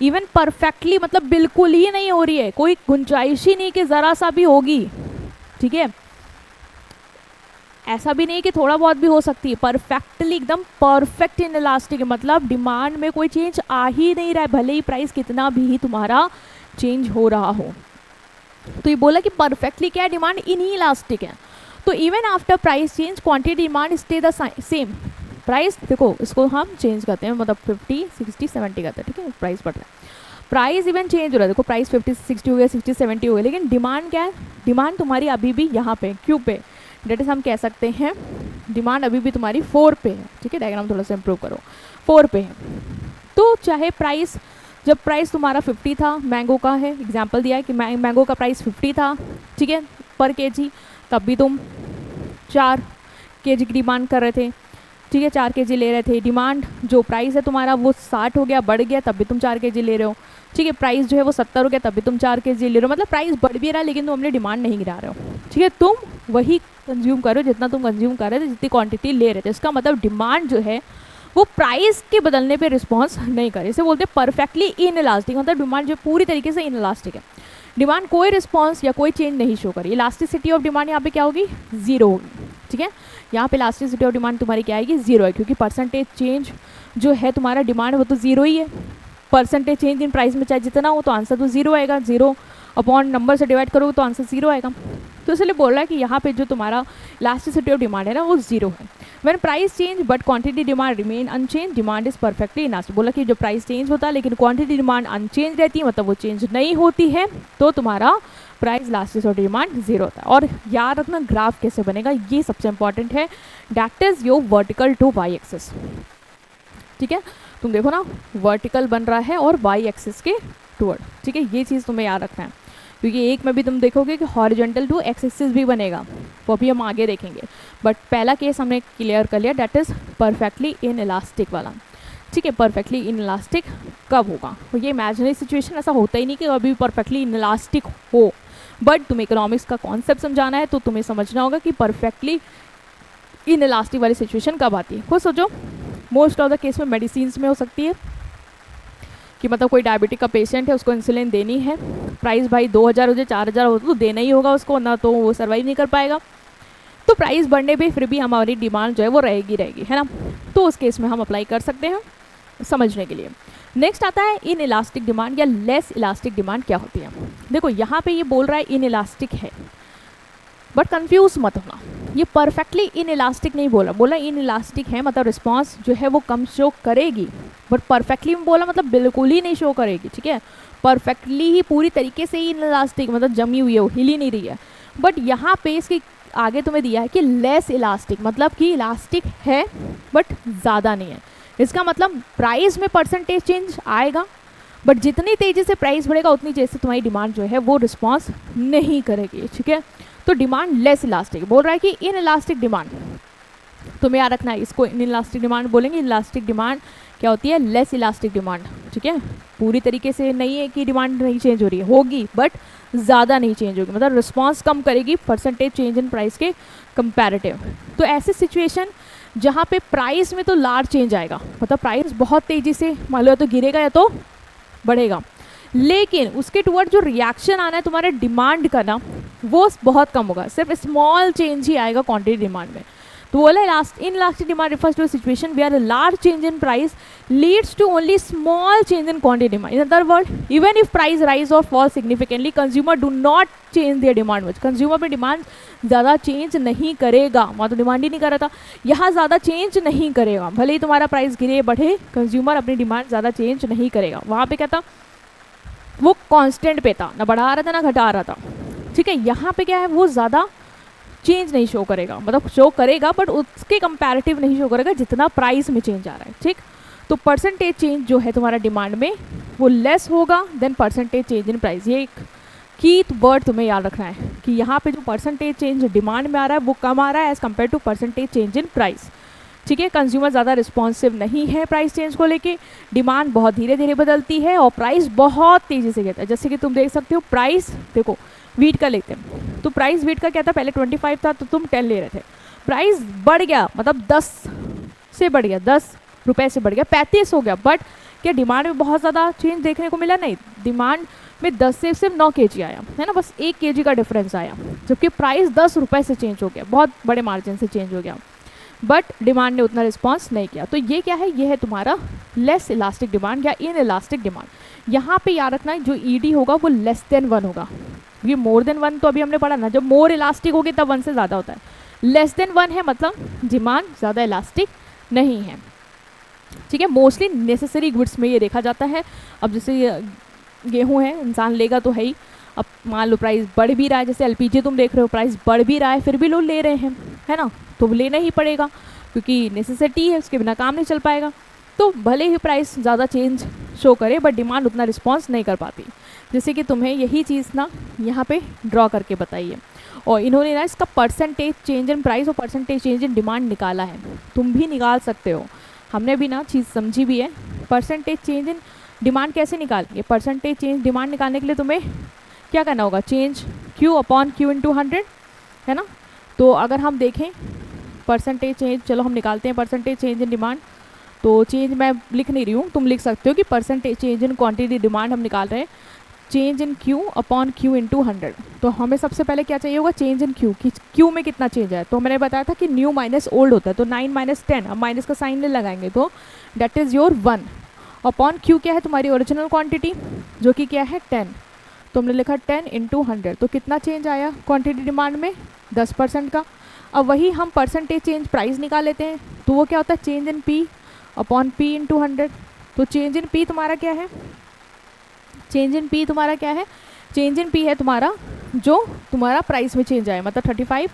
इवन परफेक्टली, मतलब बिल्कुल ही नहीं हो रही है, कोई गुंजाइश ही नहीं कि ज़रा सा भी होगी, ठीक है। ऐसा भी नहीं कि थोड़ा बहुत भी हो सकती है, परफेक्टली एकदम परफेक्ट इन इलास्टिक, मतलब डिमांड में कोई चेंज आ ही नहीं रहा है, भले ही प्राइस कितना भी तुम्हारा चेंज हो रहा हो। तो ये बोला कि परफेक्टली क्या है, डिमांड इन ही इलास्टिक है। तो even after price change quantity demand stay the same. Price देखो इसको हम चेंज करते हैं, मतलब 50 60 70 करते हैं, ठीक है, प्राइस बढ़ रहा है, प्राइस इवन चेंज हो रहा है, देखो प्राइस 50 60 हो गया, 60 70 हो गया, लेकिन डिमांड क्या है, डिमांड तुम्हारी अभी भी यहाँ पे क्यू पे, डेट इज हम कह सकते हैं डिमांड अभी भी तुम्हारी 4 पे है, ठीक है, डायग्राम थोड़ा सा इंप्रूव करो, 4 पे है। तो चाहे प्राइस, जब प्राइस तुम्हारा 50 था, मैंगो का है एग्जाम्पल दिया है कि मैंगो का प्राइस 50 था, ठीक है, पर केजी, तब भी तुम 4 केजी की डिमांड कर रहे थे, ठीक है, 4 केजी ले रहे थे। डिमांड जो प्राइस है तुम्हारा वो 60 हो गया, बढ़ गया, तब भी तुम 4 केजी ले रहे हो, ठीक है, प्राइस जो है वो 70 हो गया, तब भी तुम 4 केजी ले रहे हो, मतलब प्राइस बढ़ भी रहा है लेकिन तुम अपनी डिमांड नहीं गिरा रहे हो, ठीक है, तुम वही कंज्यूम करो जितना तुम कंज्यूम कर रहे थे, जितनी क्वांटिटी ले रहे थे। इसका मतलब डिमांड जो है वो प्राइस के बदलने पे रिस्पॉन्स नहीं करे, इसे बोलते हैं परफेक्टली इन इलास्टिक, मतलब डिमांड जो पूरी तरीके से इन इलास्टिक है, डिमांड कोई रिस्पॉन्स या कोई चेंज नहीं शो करी। इलास्टिसिटी ऑफ डिमांड यहाँ पे क्या होगी, 0 होगी, ठीक है, यहाँ पे इलास्टिसिटी ऑफ डिमांड तुम्हारी क्या आएगी, 0 है, क्योंकि परसेंटेज चेंज जो है तुम्हारा डिमांड वो तो 0 ही है, परसेंटेज चेंज इन प्राइस में चाहे जितना हो तो आंसर तो 0 आएगा, 0 अपॉन नंबर से डिवाइड करोगे तो आंसर 0 आएगा। तो इसलिए बोल रहा है कि यहाँ पे जो तुम्हारा इलास्टिसिटी ऑफ डिमांड है ना वो 0 है। When price change but quantity demand remain unchange, demand is perfectly elastic, बोला कि जो प्राइस चेंज होता है लेकिन क्वांटिटी डिमांड अनचेंज रहती है, मतलब वो चेंज नहीं होती है, तो तुम्हारा प्राइस इलास्टिसिटी ऑफ डिमांड 0 होता है। और याद रखना ग्राफ कैसे बनेगा, ये सबसे इंपॉर्टेंट है, that is your vertical to Y axis, ठीक है, तुम देखो ना वर्टिकल बन रहा है और वाई एक्सिस के टूवर्ड, ठीक है, ये चीज़ तुम्हें याद रखना है, क्योंकि एक में भी तुम देखोगे कि हॉरिजॉन्टल टू एक्स एक्सिस भी बनेगा, वो भी हम आगे देखेंगे, बट पहला केस हमने क्लियर कर लिया, that is perfectly in elastic वाला, ठीक है। परफेक्टली इन इलास्टिक कब होगा, तो ये इमेजिनरी सिचुएशन, ऐसा होता ही नहीं कि अभी परफेक्टली इन इलास्टिक हो, बट तुम्हें इकोनॉमिक्स का कॉन्सेप्ट समझाना है तो तुम्हें समझना होगा कि परफेक्टली इन इलास्टिक वाली सिचुएशन कब आती है। खुद सोचो, मोस्ट ऑफ द केस में मेडिसिन में हो सकती है कि मतलब कोई डायबिटिक का पेशेंट है, उसको इंसुलिन देनी है, प्राइस भाई 2000 हो जाए 4000 हो तो देना ही होगा उसको, ना तो वो सर्वाइव नहीं कर पाएगा, तो प्राइस बढ़ने पे फिर भी हमारी डिमांड जो है वो रहेगी है ना, तो उस केस में हम अप्लाई कर सकते हैं समझने के लिए। नेक्स्ट आता है इन इलास्टिक डिमांड या लेस इलास्टिक डिमांड क्या होती है। देखो यहाँ पे ये बोल रहा है इन इलास्टिक है, बट कंफ्यूज मत होना, ये परफेक्टली इन इलास्टिक नहीं बोला, बोला इन इलास्टिक है मतलब रिस्पॉन्स जो है वो कम शो करेगी, बट परफेक्टली में बोला मतलब बिल्कुल ही नहीं शो करेगी, ठीक है, परफेक्टली ही पूरी तरीके से ही इन इलास्टिक मतलब जमी हुई है, हिल ही नहीं रही है, बट यहाँ पे इसके आगे तुम्हें दिया है कि लेस इलास्टिक, मतलब कि इलास्टिक है बट ज़्यादा नहीं है। इसका मतलब प्राइस में परसेंटेज चेंज आएगा, बट जितनी तेज़ी से प्राइस बढ़ेगा उतनी तेज़ी से तुम्हारी डिमांड जो है वो रिस्पॉन्स नहीं करेगी, ठीक है। तो डिमांड लेस इलास्टिक बोल रहा है कि इन इलास्टिक डिमांड, तुम्हें याद रखना है इसको इन इलास्टिक डिमांड बोलेंगे। इलास्टिक डिमांड क्या होती है, लेस इलास्टिक डिमांड, ठीक है, पूरी तरीके से नहीं है कि डिमांड नहीं चेंज हो रही है, होगी बट ज़्यादा नहीं चेंज होगी, मतलब रिस्पॉन्स कम करेगी परसेंटेज चेंज इन प्राइस के कंपैरेटिव। तो ऐसी सिचुएशन जहाँ पे प्राइस में तो लार्ज चेंज आएगा, मतलब प्राइस बहुत तेज़ी से मान लो या तो गिरेगा या तो बढ़ेगा, लेकिन उसके टुवर्ड जो रिएक्शन आना है तुम्हारे डिमांड का ना वो बहुत कम होगा, सिर्फ स्मॉल चेंज ही आएगा क्वांटिटी डिमांड में। तो बोला inelastic demand refers to a situation where a large change in price leads to only small change in quantity demand. In other word, even if price rise और fall significantly consumer do not change their demand much, consumer पे डिमांड ज़्यादा चेंज नहीं करेगा, वहाँ तो डिमांड ही नहीं कर रहा था, यहाँ ज़्यादा चेंज नहीं करेगा, भले ही तुम्हारा प्राइस गिरे बढ़े, कंज्यूमर अपनी डिमांड ज़्यादा चेंज नहीं करेगा। वहाँ पे क्या था, वो कांस्टेंट पे था, ना बढ़ा रहा था ना घटा रहा था, ठीक है। यहाँ पे क्या है, वो ज़्यादा चेंज नहीं शो करेगा, मतलब शो करेगा बट उसके कंपैरेटिव नहीं शो करेगा जितना प्राइस में चेंज आ रहा है, ठीक। तो परसेंटेज चेंज जो है तुम्हारा डिमांड में वो लेस होगा then percentage change in price. ये एक की वर्ड तुम्हें याद रखना है कि यहाँ पे जो परसेंटेज चेंज डिमांड में आ रहा है वो कम आ रहा है as compare to percentage change in price, ठीक है। कंज्यूमर ज़्यादा रिस्पॉन्सिव नहीं है प्राइस चेंज को लेके, डिमांड बहुत धीरे धीरे बदलती है और प्राइस बहुत तेज़ी से गिरता है। जैसे कि तुम देख सकते हो, प्राइस देखो वीट का लेते हैं तो प्राइस वीट का क्या था, पहले 25 था तो तुम 10 ले रहे थे, प्राइस बढ़ गया मतलब 10 से बढ़ गया, 10 रुपए से बढ़ गया, 35 हो गया, बट क्या डिमांड में बहुत ज़्यादा चेंज देखने को मिला? नहीं, डिमांड में 10 से सिर्फ 9 kg आया है ना, बस 1 kg का डिफरेंस आया, जबकि प्राइस 10 रुपये से चेंज हो गया, बहुत बड़े मार्जिन से चेंज हो गया, बट डिमांड ने उतना रिस्पॉन्स नहीं किया। तो ये क्या है? ये है तुम्हारा लेस इलास्टिक डिमांड या इन इलास्टिक डिमांड। यहाँ पे याद रखना है जो ईडी होगा वो लेस देन 1 होगा, ये मोर देन 1 तो अभी हमने पढ़ा ना, जब मोर इलास्टिक होगी तब 1 से ज़्यादा होता है, लेस देन 1 है मतलब डिमांड ज़्यादा इलास्टिक नहीं है, ठीक है। मोस्टली नेसेसरी गुड्स में ये देखा जाता है। अब जैसे गेहूँ है, इंसान लेगा तो है ही, अब मान लो प्राइस बढ़ भी रहा है, जैसे एलपीजी तुम देख रहे हो प्राइस बढ़ भी रहा है, फिर भी लोग ले रहे हैं, है ना, तो लेना ही पड़ेगा क्योंकि नेसेसिटी है, उसके बिना काम नहीं चल पाएगा। तो भले ही प्राइस ज़्यादा चेंज शो करे बट डिमांड उतना रिस्पॉन्स नहीं कर पाती। जैसे कि तुम्हें यही चीज़ ना यहाँ पे ड्रॉ करके बताइए, और इन्होंने ना इसका परसेंटेज चेंज इन प्राइस और परसेंटेज चेंज इन डिमांड निकाला है, तुम भी निकाल सकते हो, हमने भी ना चीज़ समझी भी है। परसेंटेज चेंज इन डिमांड कैसे निकालेंगे? परसेंटेज चेंज डिमांड निकालने के लिए तुम्हें क्या करना होगा? Change Q upon Q into 100, है ना। तो अगर हम देखें परसेंटेज चेंज, चलो हम निकालते हैं परसेंटेज चेंज इन डिमांड। तो चेंज मैं लिख नहीं रही हूँ, तुम लिख सकते हो कि percentage change in quantity demand हम निकाल रहे हैं, change in Q upon Q into 100। तो हमें सबसे पहले क्या चाहिए होगा? चेंज इन क्यू, कि क्यू में कितना चेंज है। तो मैंने बताया था कि न्यू माइनस ओल्ड होता है, तो 9 माइनस 10, अब माइनस का साइन नहीं लगाएंगे, तो that is your 1 upon Q क्या है? तुम्हारी ओरिजिनल क्वांटिटी जो कि क्या है? 10, तो हमने लिखा 10 इंटू 100, तो कितना चेंज आया क्वांटिटी डिमांड में? 10% का। अब वही हम परसेंटेज चेंज प्राइस निकाल लेते हैं, तो वो क्या होता है? Change in P upon P into 100। तो चेंज इन पी तुम्हारा क्या है? चेंज इन पी तुम्हारा क्या है? चेंज इन पी है तुम्हारा जो तुम्हारा प्राइस में चेंज आया, मतलब 35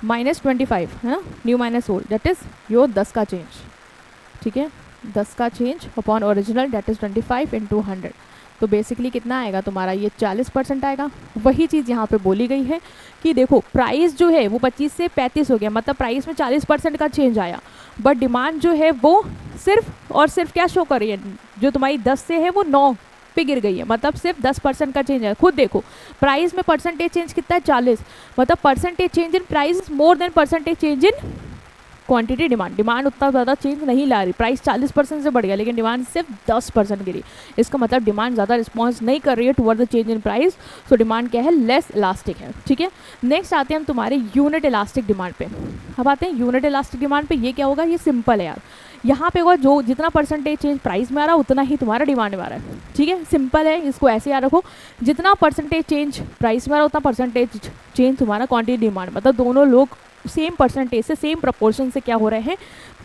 माइनस 25, है ना, new minus old, that is your 10 का चेंज, ठीक है, 10 का change upon original, that is 25 into 100। तो बेसिकली कितना आएगा तुम्हारा? ये 40% आएगा। वही चीज़ यहाँ पे बोली गई है कि देखो प्राइस जो है वो 25 से 35 हो गया, मतलब प्राइस में 40% का चेंज आया, बट डिमांड जो है वो सिर्फ और सिर्फ क्या शो कर रही है? जो तुम्हारी 10 से है वो 9 पे गिर गई है, मतलब सिर्फ 10% का चेंज है। खुद देखो प्राइस में परसेंटेज चेंज कितना है? 40, मतलब percentage change in price more than percentage change in quantity demand. Demand उतना ज़्यादा चेंज नहीं ला रही, प्राइस 40% से बढ़ गया लेकिन डिमांड सिर्फ 10% गिरी। इसका मतलब डिमांड ज़्यादा रिस्पॉन्स नहीं कर रही है toward the change in price, so demand क्या है? लेस इलास्टिक है, ठीक है। नेक्स्ट आते हैं हम तुम्हारे यूनिट इलास्टिक डिमांड पे। अब आते हैं यूनिट इलास्टिक डिमांड पे। ये क्या होगा? ये सिंपल है यार, यहाँ पे होगा जो जितना परसेंटेज चेंज प्राइस में आ रहा है उतना ही तुम्हारा डिमांड में आ रहा है, ठीक है, सिंपल है, इसको ऐसे याद रखो, जितना परसेंटेज चेंज प्राइस में आ रहा है उतना परसेंटेज चेंज तुम्हारा क्वांटिटी डिमांड, मतलब दोनों लोग सेम परसेंटेज से सेम प्रपोर्शन से क्या हो रहे हैं?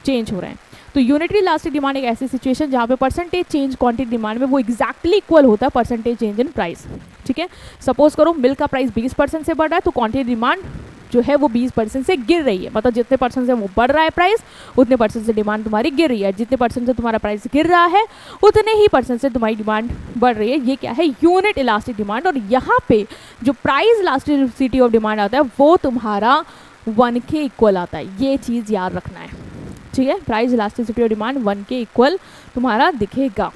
चेंज हो रहे हैं। तो यूनिटरी इलास्टिक डिमांड एक ऐसी सिचुएशन जहाँ पे परसेंटेज चेंज क्वांटिटी डिमांड में वो एक्जैक्टली इक्वल होता है परसेंटेज चेंज इन प्राइस, ठीक है। सपोज करो मिल्क का प्राइस 20% से बढ़ रहा है, तो क्वांटिटी डिमांड जो है वो 20% से गिर रही है, मतलब जितने परसेंट से वो बढ़ रहा है प्राइस उतने परसेंट से डिमांड तुम्हारी गिर रही है, जितने परसेंट से तुम्हारा प्राइस गिर रहा है उतने ही परसेंट से तुम्हारी डिमांड बढ़ रही है। ये क्या है? Unit elastic demand. और यहाँ पे जो प्राइस इलास्टिसिटी ऑफ डिमांड आता है वो तुम्हारा 1 के इक्वल आता है, ये चीज़ याद रखना है, ठीक है। प्राइस इलास्टिसिटी ऑफ डिमांड 1 के इक्वल तुम्हारा दिखेगा,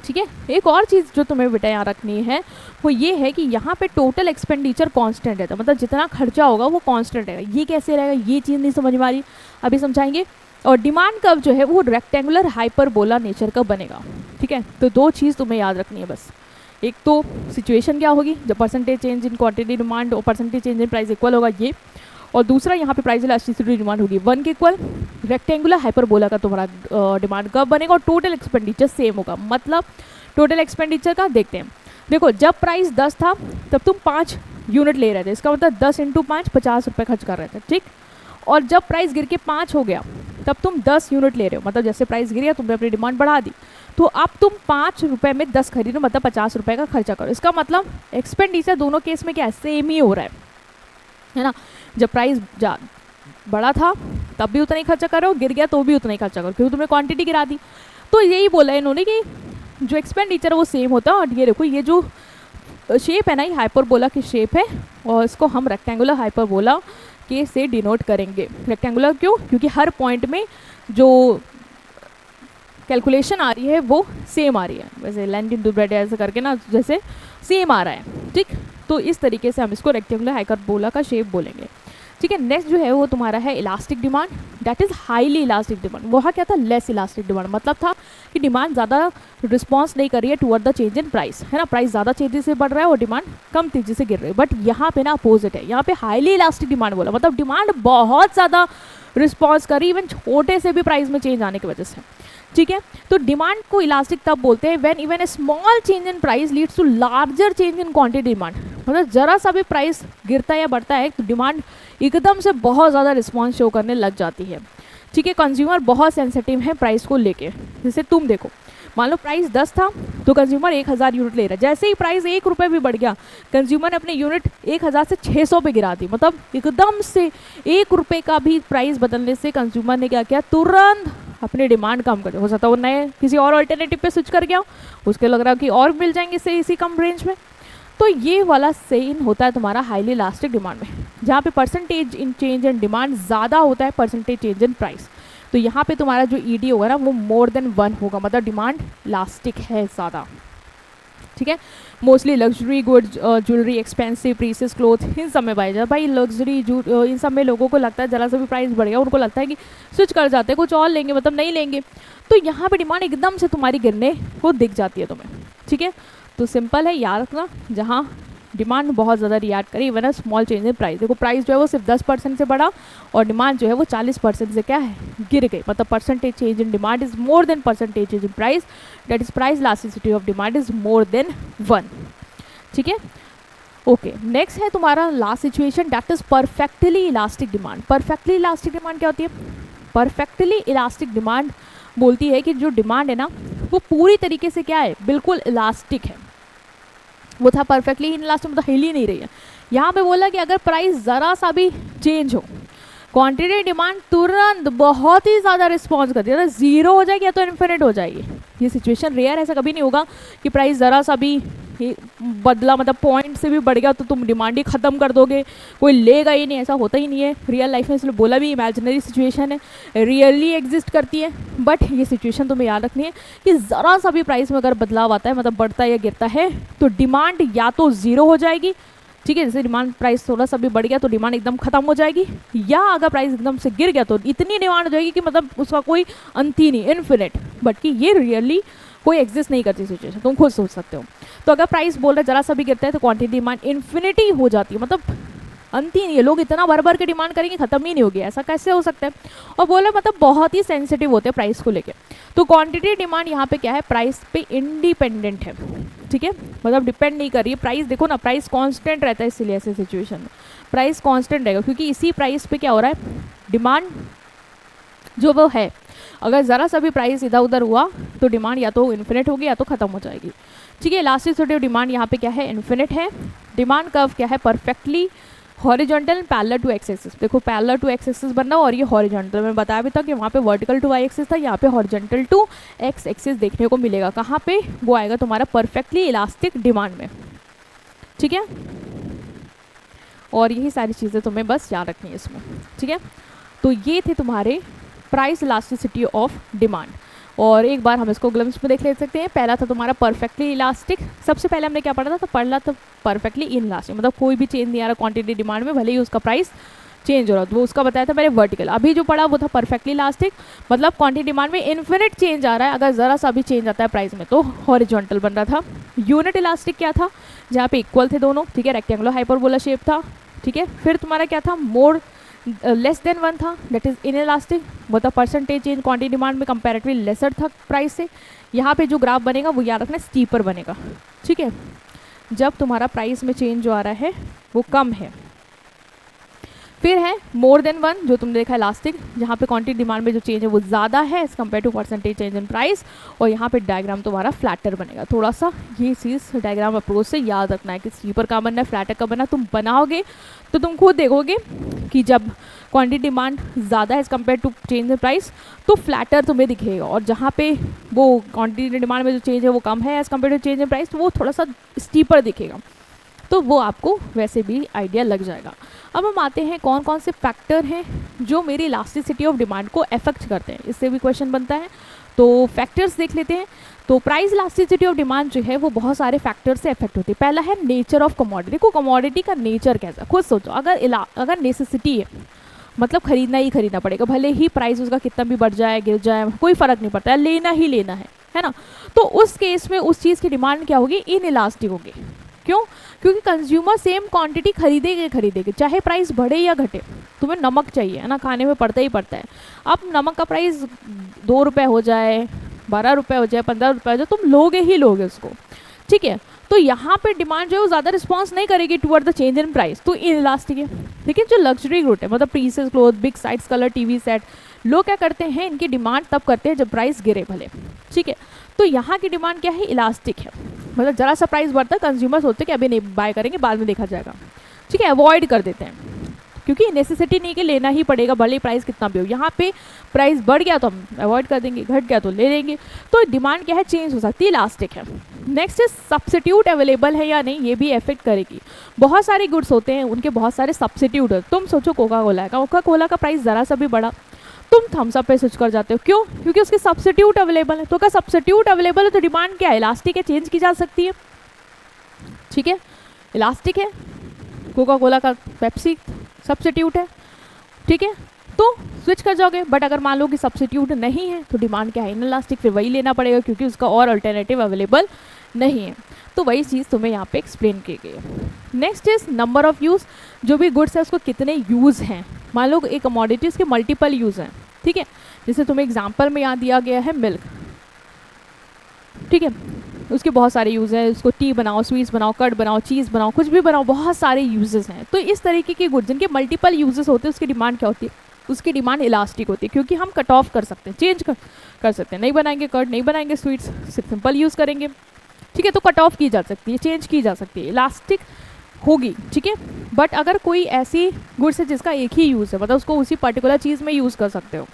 ठीक है। एक और चीज़ जो तुम्हें बेटा यहाँ रखनी है वो ये है कि यहाँ पे टोटल एक्सपेंडिचर कांस्टेंट रहता है, मतलब जितना खर्चा होगा वो कांस्टेंट रहेगा। ये कैसे रहेगा? ये चीज़ नहीं समझ में आ रही, अभी समझाएंगे। और डिमांड कर्व जो है वो रेक्टेंगुलर हाइपरबोला नेचर का बनेगा, ठीक है। तो 2 चीज़ तुम्हें याद रखनी है बस, एक तो सिचुएशन क्या होगी जब percentage change in quantity demand और percentage change in price equal होगा ये, और दूसरा यहाँ पे प्राइस इलास्टिसिटी डिमांड होगी 1 के इक्वल, रेक्टेंगुलर हाइपरबोला का तुम्हारा डिमांड कर्व बनेगा और टोटल एक्सपेंडिचर सेम होगा। मतलब टोटल एक्सपेंडिचर का देखते हैं, देखो जब प्राइस 10 था तब तुम 5 यूनिट ले रहे थे, इसका मतलब 10 इंटू 5 50 रुपये खर्च कर रहे थे, ठीक। और जब प्राइस गिर के 5 हो गया तब तुम 10 यूनिट ले रहे हो, मतलब जैसे प्राइस गिर गया तुमने अपनी डिमांड बढ़ा दी, तो अब तुम 5 रुपये में 10 खरीदो, मतलब 50 रुपये का खर्चा करो। इसका मतलब एक्सपेंडिचर दोनों केस में क्या है? सेम ही हो रहा है ना। जब प्राइस बड़ा था तब भी उतना ही खर्चा करो, गिर गया तो भी उतना ही खर्चा करो, क्योंकि तुमने क्वांटिटी गिरा दी। तो यही बोला है इन्होंने कि जो एक्सपेंडिचर है वो सेम होता है। और ये देखो ये जो शेप है ना, ये हाइपरबोला की शेप है और इसको हम रेक्टेंगुलर हाइपरबोला के से डिनोट करेंगे। रेक्टेंगुलर क्यों? क्योंकि हर पॉइंट में जो कैलकुलेशन आ रही है वो सेम आ रही है, वैसे लेंथ इनटू ब्रेड ऐसे करके ना, जैसे सेम आ रहा है, ठीक। तो इस तरीके से हम इसको रेक्टेंगुलर हाइपरबोला का शेप बोलेंगे, ठीक है। नेक्स्ट जो है वो तुम्हारा है elastic demand, that is highly elastic demand. वहाँ क्या था, लेस इलास्टिक डिमांड, मतलब था कि डिमांड ज़्यादा रिस्पॉन्स नहीं कर रही है toward the change in price, है ना, प्राइस ज़्यादा तेजी से बढ़ रहा है और डिमांड कम तेजी से गिर रही है। बट यहाँ पे ना अपोजिट है, यहाँ पे हाईली इलास्टिक डिमांड बोला, मतलब डिमांड बहुत ज़्यादा रिस्पॉन्स करी इवन छोटे से भी प्राइस में चेंज आने की वजह से, ठीक है। तो डिमांड को इलास्टिक तब बोलते हैं when even a small change in price leads to larger change in quantity demand, मतलब जरा सा भी प्राइस गिरता है या बढ़ता है तो डिमांड एकदम से बहुत ज़्यादा रिस्पॉन्स शो करने लग जाती है, ठीक है। कंज्यूमर बहुत सेंसिटिव है प्राइस को लेके, जैसे तुम देखो, मान लो प्राइस 10 था तो कंज्यूमर 1000 यूनिट ले रहा है, जैसे ही प्राइस 1 रुपये भी बढ़ गया कंज्यूमर ने अपने यूनिट 1000 से 600 पे गिरा दी, मतलब एकदम से 1 रुपये का भी प्राइस बदलने से कंज्यूमर ने क्या किया, तुरंत अपनी डिमांड कम कर दी। हो सकता है वो नए किसी और अल्टरनेटिव पे स्विच कर गया, उसके लग रहा कि और मिल जाएंगे इससे इसी कम रेंज में। तो ये वाला सेम होता है तुम्हारा हाईली इलास्टिक डिमांड में, जहाँ पे percentage in change in demand ज़्यादा होता है परसेंटेज चेंज इन प्राइस। तो यहाँ पे तुम्हारा जो ईडी होगा ना वो मोर देन 1 होगा, मतलब डिमांड इलास्टिक है ज़्यादा, ठीक है। Mostly luxury goods, jewellery, expensive pieces, cloth, इन सब में पाया जाए। भाई लग्जरी इन सब में लोगों को लगता है जरा सा भी प्राइस बढ़ गया उनको लगता है कि स्विच कर जाते हैं, कुछ और लेंगे, मतलब नहीं लेंगे। तो यहाँ पे डिमांड एकदम से तुम्हारी गिरने वो दिख जाती है तुम्हें, ठीक है। तो सिंपल है, याद रखना, जहाँ डिमांड बहुत ज़्यादा रिएक्ट करी even small change in price, देखो प्राइस जो है वो सिर्फ 10% से बढ़ा और डिमांड जो है वो 40% से क्या है, गिर गई, मतलब percentage change in demand is more than percentage change in price, that is price elasticity of demand is more than 1, ठीक है। ओके, नेक्स्ट है तुम्हारा last situation, that is perfectly elastic demand. Perfectly elastic demand क्या होती है, परफेक्टली इलास्टिक डिमांड बोलती है कि जो डिमांड है ना वो पूरी तरीके से क्या है, बिल्कुल इलास्टिक है। वो था परफेक्टली इलास्टिक, मतलब हिल ही नहीं रही है। यहाँ पे बोला कि अगर प्राइस ज़रा सा भी चेंज हो, क्वांटिटी डिमांड तुरंत बहुत ही ज़्यादा रिस्पॉन्स करती है, मतलब जीरो हो जाएगी या तो इन्फिनिट हो जाएगी। ये सिचुएशन रेयर, ऐसा कभी नहीं होगा कि प्राइस ज़रा सा भी बदला, मतलब पॉइंट से भी बढ़ गया तो तुम डिमांड ही ख़त्म कर दोगे, कोई लेगा ही नहीं, ऐसा होता ही नहीं है रियल लाइफ में। इसलिए बोला भी इमेजिनरी सिचुएशन है, रियली एग्जिस्ट करती है, बट ये सिचुएशन तुम्हें याद रखनी है कि ज़रा सा भी प्राइस में अगर बदलाव आता है, मतलब बढ़ता है या गिरता है, तो डिमांड या तो ज़ीरो हो जाएगी, ठीक है, जैसे डिमांड प्राइस थोड़ा सा भी बढ़ गया तो डिमांड एकदम खत्म हो जाएगी, या अगर प्राइस एकदम से गिर गया तो इतनी डिमांड हो जाएगी कि मतलब उसका कोई अंत ही नहीं, इन्फिनिट। बट कि ये रियली कोई एग्जिस्ट नहीं करती सिचुएशन, तुम खुद सोच सकते हो। तो अगर प्राइस बोल रहे जरा सा भी गिरता है तो क्वांटिटी डिमांड इन्फिनिटी हो जाती है, मतलब अंत ही नहीं है, लोग इतना भर भर के डिमांड करेंगे खत्म ही नहीं होगी, ऐसा कैसे हो सकता है। और बोले मतलब बहुत ही सेंसिटिव होते हैं प्राइस को लेके। तो क्वांटिटी डिमांड यहाँ पे क्या है, प्राइस पे इंडिपेंडेंट है, ठीक है, मतलब डिपेंड नहीं कर रही है। प्राइस देखो ना, प्राइस कांस्टेंट रहता है, इसलिए ऐसे सिचुएशन में प्राइस कांस्टेंट रहेगा, क्योंकि इसी प्राइस पे क्या हो रहा है, डिमांड जो वो है, अगर ज़रा सा भी प्राइस इधर उधर हुआ तो डिमांड या तो इन्फिनिट होगी या तो ख़त्म हो जाएगी, ठीक है। इलास्टिसिटी ऑफ डिमांड यहाँ पे क्या है, इन्फिनिट है। डिमांड कर्व क्या है, perfectly horizontal parallel to X axis, देखो पैरेलल टू एक्स एक्सिस बनना, और ये हॉरिजॉन्टल, मैंने बताया भी था कि वहाँ पे वर्टिकल टू वाई एक्सिस था, यहाँ पे हॉरिजॉन्टल टू एक्स एक्सिस देखने को मिलेगा। कहाँ पे, वो आएगा तुम्हारा परफेक्टली इलास्टिक डिमांड में, ठीक है। और यही सारी चीज़ें तुम्हें बस याद रखनी है इसमें, ठीक है। तो ये थे तुम्हारे प्राइस इलास्टिसिटी ऑफ डिमांड, और एक बार हम इसको ग्लिम्स में देख ले सकते हैं। पहला था तुम्हारा परफेक्टली इलास्टिक, सबसे पहले हमने क्या पढ़ा था, तो पढ़ा था परफेक्टली इन इलास्टिक, मतलब कोई भी चेंज नहीं आ रहा क्वांटिटी डिमांड में, भले ही उसका प्राइस चेंज हो रहा, तो वो उसका बताया था मैंने वर्टिकल। अभी जो पढ़ा वो था परफेक्टली इलास्टिक, मतलब क्वांटिटी डिमांड में इन्फिनिट चेंज आ रहा है, अगर ज़रा सा भी चेंज आता है प्राइस में तो हॉरिजॉन्टल बन रहा था। यूनिट इलास्टिक क्या था, जहाँ पे इक्वल थे दोनों, ठीक है, रेक्टेंगुलर हाइपरबोला शेप था, ठीक है। फिर तुम्हारा क्या था, मोर लेस देन 1 था, दैट इज इन इलास्टिक, मतलब परसेंटेज चेंज क्वांटिटी डिमांड में कंपैरेटिवली लेसर था प्राइस से। यहाँ पे जो ग्राफ बनेगा वो याद रखना स्टीपर बनेगा, ठीक है, जब तुम्हारा प्राइस में चेंज जो आ रहा है वो कम है। फिर है मोर देन 1, जो तुमने देखा इलास्टिक, जहाँ पे क्वांटिटी डिमांड में जो चेंज है वो ज़्यादा है as compare to percentage change in price, और यहाँ पे डायग्राम तुम्हारा फ्लैटर बनेगा। थोड़ा सा ये चीज़ डायग्राम अप्रोच से याद रखना है कि स्लीपर का बनना है, फ्लैटर का बनना, तुम बनाओगे तो तुम खुद देखोगे कि जब क्वांटिटी डिमांड ज़्यादा है as compare to change in price तो फ्लैटर तुम्हें दिखेगा, और जहाँ पे वो क्वांटिटी डिमांड में जो चेंज है वो कम है as compare to change in price तो वो थोड़ा सा स्टीपर दिखेगा, तो वो आपको वैसे भी आइडिया लग जाएगा। अब हम आते हैं कौन कौन से फैक्टर हैं जो मेरी इलास्टिसिटी ऑफ डिमांड को अफेक्ट करते हैं, इससे भी क्वेश्चन बनता है। तो फैक्टर्स देख लेते हैं। तो प्राइस इलास्टिसिटी ऑफ डिमांड जो है वो बहुत सारे फैक्टर से इफेक्ट होती है। पहला है नेचर ऑफ कमोडिटी को, कमोडिटी का नेचर कैसा, खुद सोचो। अगर नेसेसिटी है मतलब खरीदना ही खरीदना पड़ेगा, भले ही प्राइस उसका कितना भी बढ़ जाए गिर जाए कोई फर्क नहीं पड़ता है, लेना ही लेना है ना। तो उस केस में उस चीज़ की डिमांड क्या होगी, इनइलास्टिक होगी। क्यों? क्योंकि कंज्यूमर सेम क्वांटिटी खरीदेगे चाहे प्राइस बढ़े या घटे। तुम्हें नमक चाहिए है ना, खाने में पड़ता ही पड़ता है। अब नमक का प्राइस 2 रुपये हो जाए, 12 रुपये हो जाए, 15 रुपये हो जाए, तुम लोगे ही लोगे उसको, ठीक है। तो यहाँ पे डिमांड जो है वो ज़्यादा रिस्पॉन्स नहीं करेगी toward the change in price, तो इनइलास्टिक है। लेकिन जो लग्जरी गुड है मतलब precious cloth, big size colour TV set, लोग क्या करते हैं, इनकी डिमांड तब करते हैं जब प्राइस गिरे भले, ठीक है। तो यहाँ की डिमांड क्या है, इलास्टिक है। मतलब जरा सा प्राइस बढ़ता है, कंज्यूमर सोचते हैं कि अभी नहीं बाय करेंगे, बाद में देखा जाएगा, ठीक है, अवॉइड कर देते हैं क्योंकि नेसेसिटी नहीं कि लेना ही पड़ेगा भले प्राइस कितना भी हो। यहाँ पे प्राइस बढ़ गया तो हम अवॉइड कर देंगे, घट गया तो ले लेंगे। तो डिमांड क्या है, चेंज हो सकती है, इलास्टिक है। नेक्स्ट इज सब्स्टिट्यूट अवेलेबल है या नहीं, ये भी इफेक्ट करेगी। बहुत सारे गुड्स होते हैं, उनके बहुत सारे सब्स्टिट्यूट है। तुम सोचो कोका कोला है, कोका कोला का प्राइस ज़रा सा भी बढ़ा, तुम थम्स अप पे स्विच कर जाते हो। क्यों? क्योंकि उसके सब्स्टिट्यूट अवेलेबल है। तो अगर सब्स्टिट्यूट अवेलेबल है तो डिमांड क्या है, इलास्टिक है, चेंज की जा सकती है, ठीक है, इलास्टिक है। कोका कोला का पेप्सी सब्स्टिट्यूट है, ठीक है, तो स्विच कर जाओगे। बट अगर मान लो कि सब्स्टिट्यूट नहीं है तो डिमांड क्या है, इनइलास्टिक, फिर वही लेना पड़ेगा क्योंकि उसका और अल्टरनेटिव अवेलेबल नहीं है। तो वही चीज़ तुम्हें यहाँ पे एक्सप्लेन की गई है। Next is number of use, जो भी गुड्स है उसको कितने यूज़ हैं। मान लो एक कमोडिटीज़ के मल्टीपल यूज़ हैं, ठीक है, जैसे तुम्हें एग्जाम्पल में यहाँ दिया गया है मिल्क, ठीक है, उसके बहुत सारे यूज़ हैं। उसको टी बनाओ, स्वीट्स बनाओ, कर्ड बनाओ, चीज़ बनाओ, कुछ भी बनाओ, बहुत सारे यूजेस हैं। तो इस तरीके के गुड्स जिनके मल्टीपल यूजेस होते हैं उसकी डिमांड क्या होती है, उसकी डिमांड इलास्टिक होती है क्योंकि हम कट ऑफ कर सकते हैं, चेंज कर सकते हैं। नहीं बनाएंगे कर्ड, नहीं बनाएंगे स्वीट्स, सिर्फ सिंपल यूज़ करेंगे, ठीक है, तो कट ऑफ की जा सकती है, चेंज की जा सकती है, इलास्टिक होगी, ठीक है। बट अगर कोई ऐसी गुड्स है जिसका एक ही यूज़ है, मतलब उसको उसी पर्टिकुलर चीज़ में यूज़ कर सकते हो,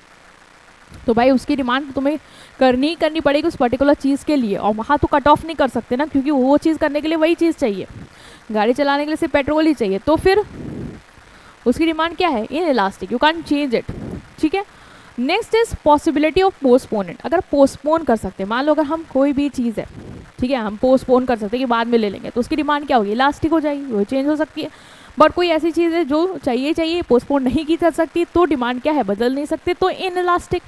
तो भाई उसकी डिमांड तुम्हें करनी पड़ेगी उस पर्टिकुलर चीज़ के लिए। और वहाँ तो कट ऑफ नहीं कर सकते ना, क्योंकि वो चीज़ करने के लिए वही चीज़ चाहिए, गाड़ी चलाने के लिए सिर्फ पेट्रोल ही चाहिए, तो फिर उसकी डिमांड क्या है, in elastic, you can change it, ठीक है। नेक्स्ट इज पॉसिबिलिटी ऑफ पोस्टपोनेंट, अगर पोस्टपोन कर सकते हैं, मान लो अगर हम कोई भी चीज़ है, ठीक है, हम पोस्टपोन कर सकते हैं कि बाद में ले लेंगे, तो उसकी डिमांड क्या होगी, इलास्टिक हो जाएगी, वो चेंज हो सकती है। बट कोई ऐसी चीज़ है जो चाहिए पोस्टपोन नहीं की जा सकती, तो डिमांड क्या है, बदल नहीं सकते, तो इन इलास्टिक।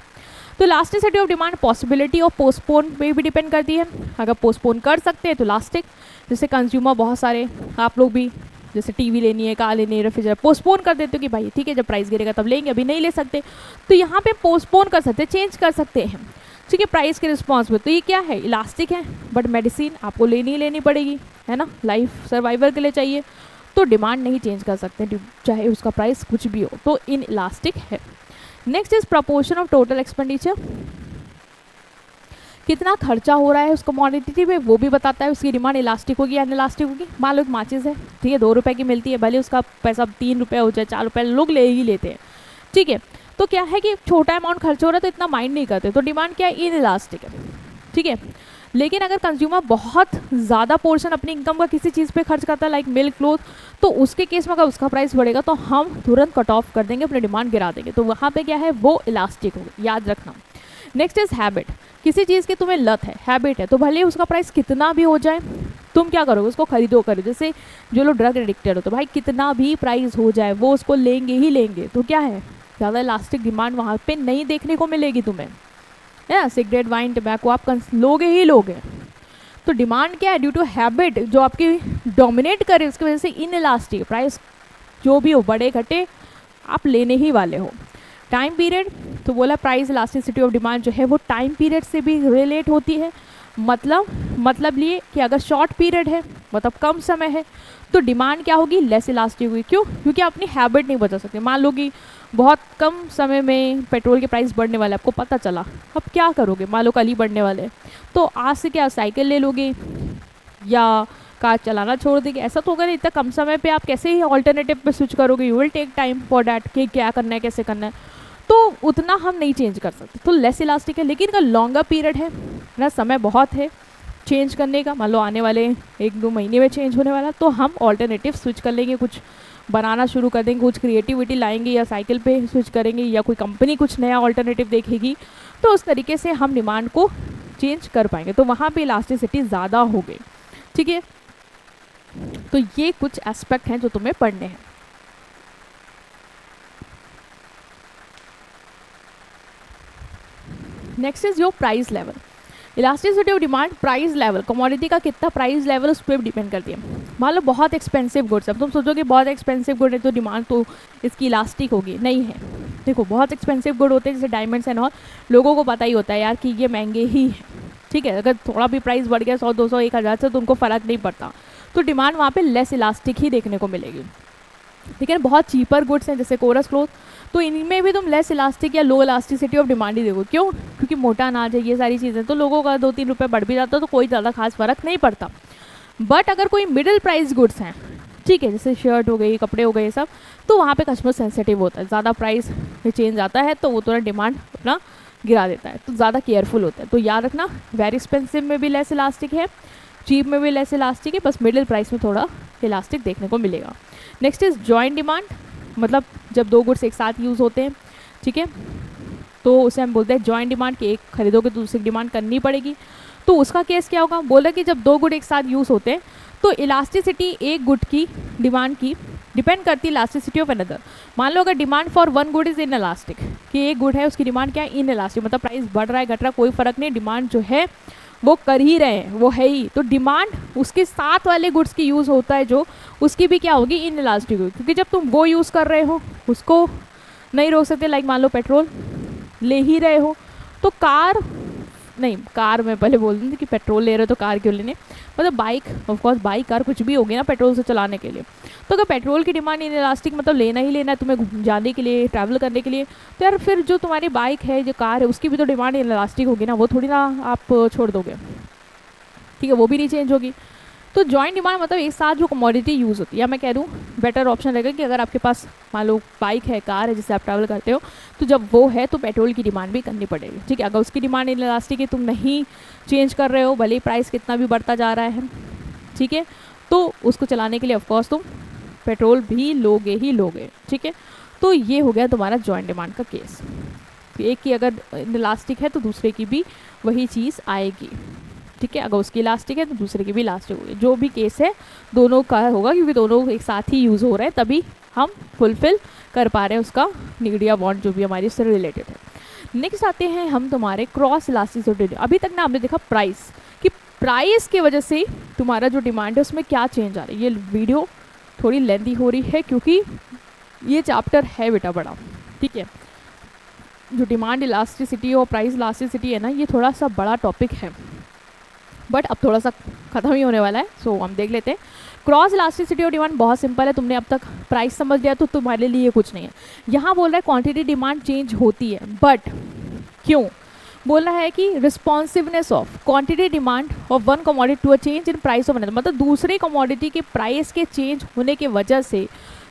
तो elasticity of demand possibility of postpone पे भी डिपेंड करती है। अगर पोस्टपोन कर सकते हैं तो इलास्टिक, जैसे कंज्यूमर बहुत सारे, आप लोग भी जैसे टीवी लेनी है, कार लेनी है, रेफ्रिजरेटर, पोस्टपोन कर देते हो कि भाई ठीक है जब प्राइस गिरेगा तब लेंगे, अभी नहीं ले सकते, तो यहाँ पे पोस्टपोन कर सकते हैं, चेंज कर सकते हैं, ठीक है, प्राइस के रिस्पॉन्स में। तो ये क्या है, इलास्टिक है। बट मेडिसिन आपको लेनी पड़ेगी, है ना, लाइफ सर्वाइवल के लिए चाहिए, तो डिमांड नहीं चेंज कर सकते चाहे उसका प्राइस कुछ भी हो, तो इन इलास्टिक है। Next is proportion of total expenditure, कितना खर्चा हो रहा है उस कमोडिटी पे वो भी बताता है, उसकी डिमांड इलास्टिक होगी या इलास्टिक होगी। मान लो एक माचिस है, ठीक है, 2 रुपये की मिलती है, भले उसका पैसा 3 रुपये हो जाए, 4 रुपये, लोग ले ही लेते हैं, ठीक है। तो क्या है कि छोटा अमाउंट खर्च हो रहा है तो इतना माइंड नहीं करते, तो डिमांड क्या है, इन इलास्टिक है, ठीक है। लेकिन अगर कंज्यूमर बहुत ज़्यादा पोर्शन अपनी इनकम का किसी चीज़ पे खर्च करता है, लाइक मिल्क, क्लोथ, तो उसके केस में अगर उसका प्राइस बढ़ेगा तो हम तुरंत कट ऑफ कर देंगे, अपनी डिमांड गिरा देंगे, तो वहाँ पे क्या है, वो इलास्टिक होगा, याद रखना। नेक्स्ट इज हैबिट, किसी चीज़ की तुम्हें लत है, हैबिट है, तो भले उसका प्राइस कितना भी हो जाए तुम क्या करोगे, उसको खरीदो। जैसे जो लोग ड्रग एडिक्टेड हो, तो भाई कितना भी प्राइस हो जाए वो उसको लेंगे ही लेंगे, तो क्या है, ज़्यादा इलास्टिक डिमांड वहाँ पे नहीं देखने को मिलेगी तुम्हें, है ना। सिगरेट, वाइन, टबैको आप लोगे ही लोगे, तो डिमांड क्या है, ड्यू टू हैबिट जो आपकी डोमिनेट करे, उसकी वजह से इन इलास्टिक, प्राइस जो भी हो बढ़े घटे आप लेने ही वाले हो। टाइम पीरियड, तो बोला प्राइस इलास्टिसिटी ऑफ डिमांड जो है वो टाइम पीरियड से भी रिलेट होती है। मतलब लिए कि अगर शॉर्ट पीरियड है, मतलब कम समय है, तो डिमांड क्या होगी, लेस इलास्टिक होगी। क्यों? क्योंकि आप अपनी हैबिट नहीं बदल सकते। मान लो कि बहुत कम समय में पेट्रोल के प्राइस बढ़ने वाले, आपको पता चला, अब क्या करोगे, मान लो कल ही बढ़ने वाले, तो आज से क्या साइकिल ले लोगे या कार चलाना छोड़ देंगे? ऐसा तो अगर इतना कम समय पे आप कैसे ही ऑल्टरनेटिव पे स्विच करोगे, you will take time for that कि क्या करना है, कैसे करना है, तो उतना हम नहीं चेंज कर सकते, तो लेस इलास्टिक है। लेकिन अगर लॉन्गर पीरियड है ना, समय बहुत है चेंज करने का, मान लो आने वाले 1-2 महीने में चेंज होने वाला, तो हम ऑल्टरनेटिव स्विच कर लेंगे, कुछ बनाना शुरू कर देंगे, कुछ क्रिएटिविटी लाएंगे या साइकिल पे स्विच करेंगे या कोई कंपनी कुछ नया ऑल्टरनेटिव देखेगी, तो उस तरीके से हम डिमांड को चेंज कर पाएंगे, तो वहाँ पे इलास्टिसिटी ज़्यादा हो गई। ठीक है, तो ये कुछ एस्पेक्ट हैं जो तुम्हें पढ़ने हैं। Next is your price level. Elasticity of demand price level, commodity का कितना प्राइस लेवल उस पर डिपेंड करती है। मान लो बहुत एक्सपेंसिव गुड्स है, तुम सोचोगे बहुत एक्सपेंसिव गुड है तो डिमांड तो इसकी इलास्टिक होगी, नहीं है। देखो बहुत एक्सपेंसिव गुड होते हैं जैसे डायमंड्स एंड ऑल, लोगों को पता ही होता है यार कि ये महंगे ही हैं। ठीक है, अगर थोड़ा भी प्राइस बढ़ गया 100 200 1000 से तो उनको फ़र्क नहीं पड़ता, तो डिमांड वहाँ पे लेस इलास्टिक ही देखने को मिलेगी। ठीक है, बहुत चीपर गुड्स हैं जैसे कोरस क्लॉथ, तो इनमें भी तुम लेस इलास्टिक या लो इलास्टिसिटी ऑफ डिमांड ही देखो। क्यों? क्योंकि मोटा अनाज है, ये सारी चीज़ें, तो लोगों का 2-3 रुपये बढ़ भी जाता तो कोई ज़्यादा खास फर्क नहीं पड़ता। बट अगर कोई मिडिल प्राइस गुड्स हैं, ठीक है, जैसे शर्ट हो गई, कपड़े हो गए सब, तो वहाँ पे कस्टमर सेंसिटिव होता है, ज़्यादा प्राइस में चेंज आता है तो वो तुरंत डिमांड अपना गिरा देता है, तो ज़्यादा केयरफुल होता है। तो याद रखना, वेरी एक्सपेंसिव में भी लेस इलास्टिक है, चीप में भी लेस इलास्टिक है, बस मिडिल प्राइस में थोड़ा इलास्टिक देखने को मिलेगा। नेक्स्ट इज जॉइंट डिमांड, मतलब जब दो गुड्स एक साथ यूज़ होते हैं, ठीक है, तो उसे हम बोलते हैं जॉइंट डिमांड, कि एक खरीदोगे तो दूसरी डिमांड करनी पड़ेगी। तो उसका केस क्या होगा? बोला कि जब दो गुड एक साथ यूज़ होते हैं तो इलास्टिसिटी एक गुड की डिमांड की डिपेंड करती है इलास्टिसिटी ऑफ अनदर। मान लो अगर demand for one good is in elastic, कि एक गुड है उसकी डिमांड क्या है? इन इलास्टिक, मतलब प्राइस बढ़ रहा है घट रहा है कोई फर्क नहीं, डिमांड जो है वो कर ही रहे हैं, वो है ही, तो डिमांड उसके साथ वाले गुड्स की यूज़ होता है जो उसकी भी क्या होगी? इन इलास्टिक होगी, क्योंकि जब तुम वो यूज़ कर रहे हो उसको नहीं रोक सकते। लाइक मान लो पेट्रोल ले ही रहे हो, तो कार नहीं, कार मैं पहले बोल दूँ कि पेट्रोल ले रहे हो तो कार क्यों लेने, मतलब बाइक, ऑफकोर्स बाइक कार कुछ भी होगी ना पेट्रोल से चलाने के लिए। तो अगर पेट्रोल की डिमांड इन इलास्टिक, मतलब लेना ही लेना है तुम्हें जाने के लिए, ट्रैवल करने के लिए, तो यार फिर जो तुम्हारी बाइक है, जो कार है, उसकी भी तो डिमांड इन इलास्टिक होगी ना, वो थोड़ी ना आप छोड़ दोगे। ठीक है, वो भी नहीं चेंज होगी। तो जॉइंट डिमांड मतलब एक साथ जो कमोडिटी यूज़ होती है, या मैं कह दूँ बेटर ऑप्शन रहेगा कि अगर आपके पास मान लो बाइक है, कार है जिससे आप ट्रैवल करते हो, तो जब वो है तो पेट्रोल की डिमांड भी करनी पड़ेगी। ठीक है, अगर उसकी डिमांड इन इलास्टिक है, तुम नहीं चेंज कर रहे हो, भले ही प्राइस कितना भी बढ़ता जा रहा है, ठीक है, तो उसको चलाने के लिए ऑफकोर्स तुम पेट्रोल भी लोगे ही लोगे। ठीक है, तो ये हो गया तुम्हारा जॉइंट डिमांड का केस। एक की अगर इलास्टिक है तो दूसरे की भी वही चीज़ आएगी। ठीक है, अगर उसकी इलास्टिक है तो दूसरे की भी इलास्टिक होगी, जो भी केस है दोनों का होगा, क्योंकि दोनों एक साथ ही यूज़ हो रहे हैं, तभी हम फुलफिल कर पा रहे हैं उसका नीड या वांट जो भी हमारी उससे रिलेटेड है। नेक्स्ट आते हैं हम तुम्हारे क्रॉस इलास्टिसिटी। अभी तक ना हमने देखा प्राइस, कि प्राइस की वजह से तुम्हारा जो डिमांड है उसमें क्या चेंज आ रहा है। ये वीडियो थोड़ी लेंथी हो रही है क्योंकि ये चैप्टर है बेटा बड़ा। ठीक है, जो डिमांड इलास्टिसिटी और प्राइस इलास्टिसिटी है ना, ये थोड़ा सा बड़ा टॉपिक है, बट अब थोड़ा सा ख़त्म ही होने वाला है, सो हम देख लेते हैं। क्रॉस इलास्टिसिटी ऑफ डिमांड बहुत सिंपल है, तुमने अब तक प्राइस समझ लिया तो तुम्हारे लिए कुछ नहीं है। यहाँ बोल रहा है क्वांटिटी डिमांड चेंज होती है, बट क्यों बोल रहा है कि responsiveness of quantity demand of one commodity to a change in price of another, मतलब दूसरे कमोडिटी के प्राइस के चेंज होने की वजह से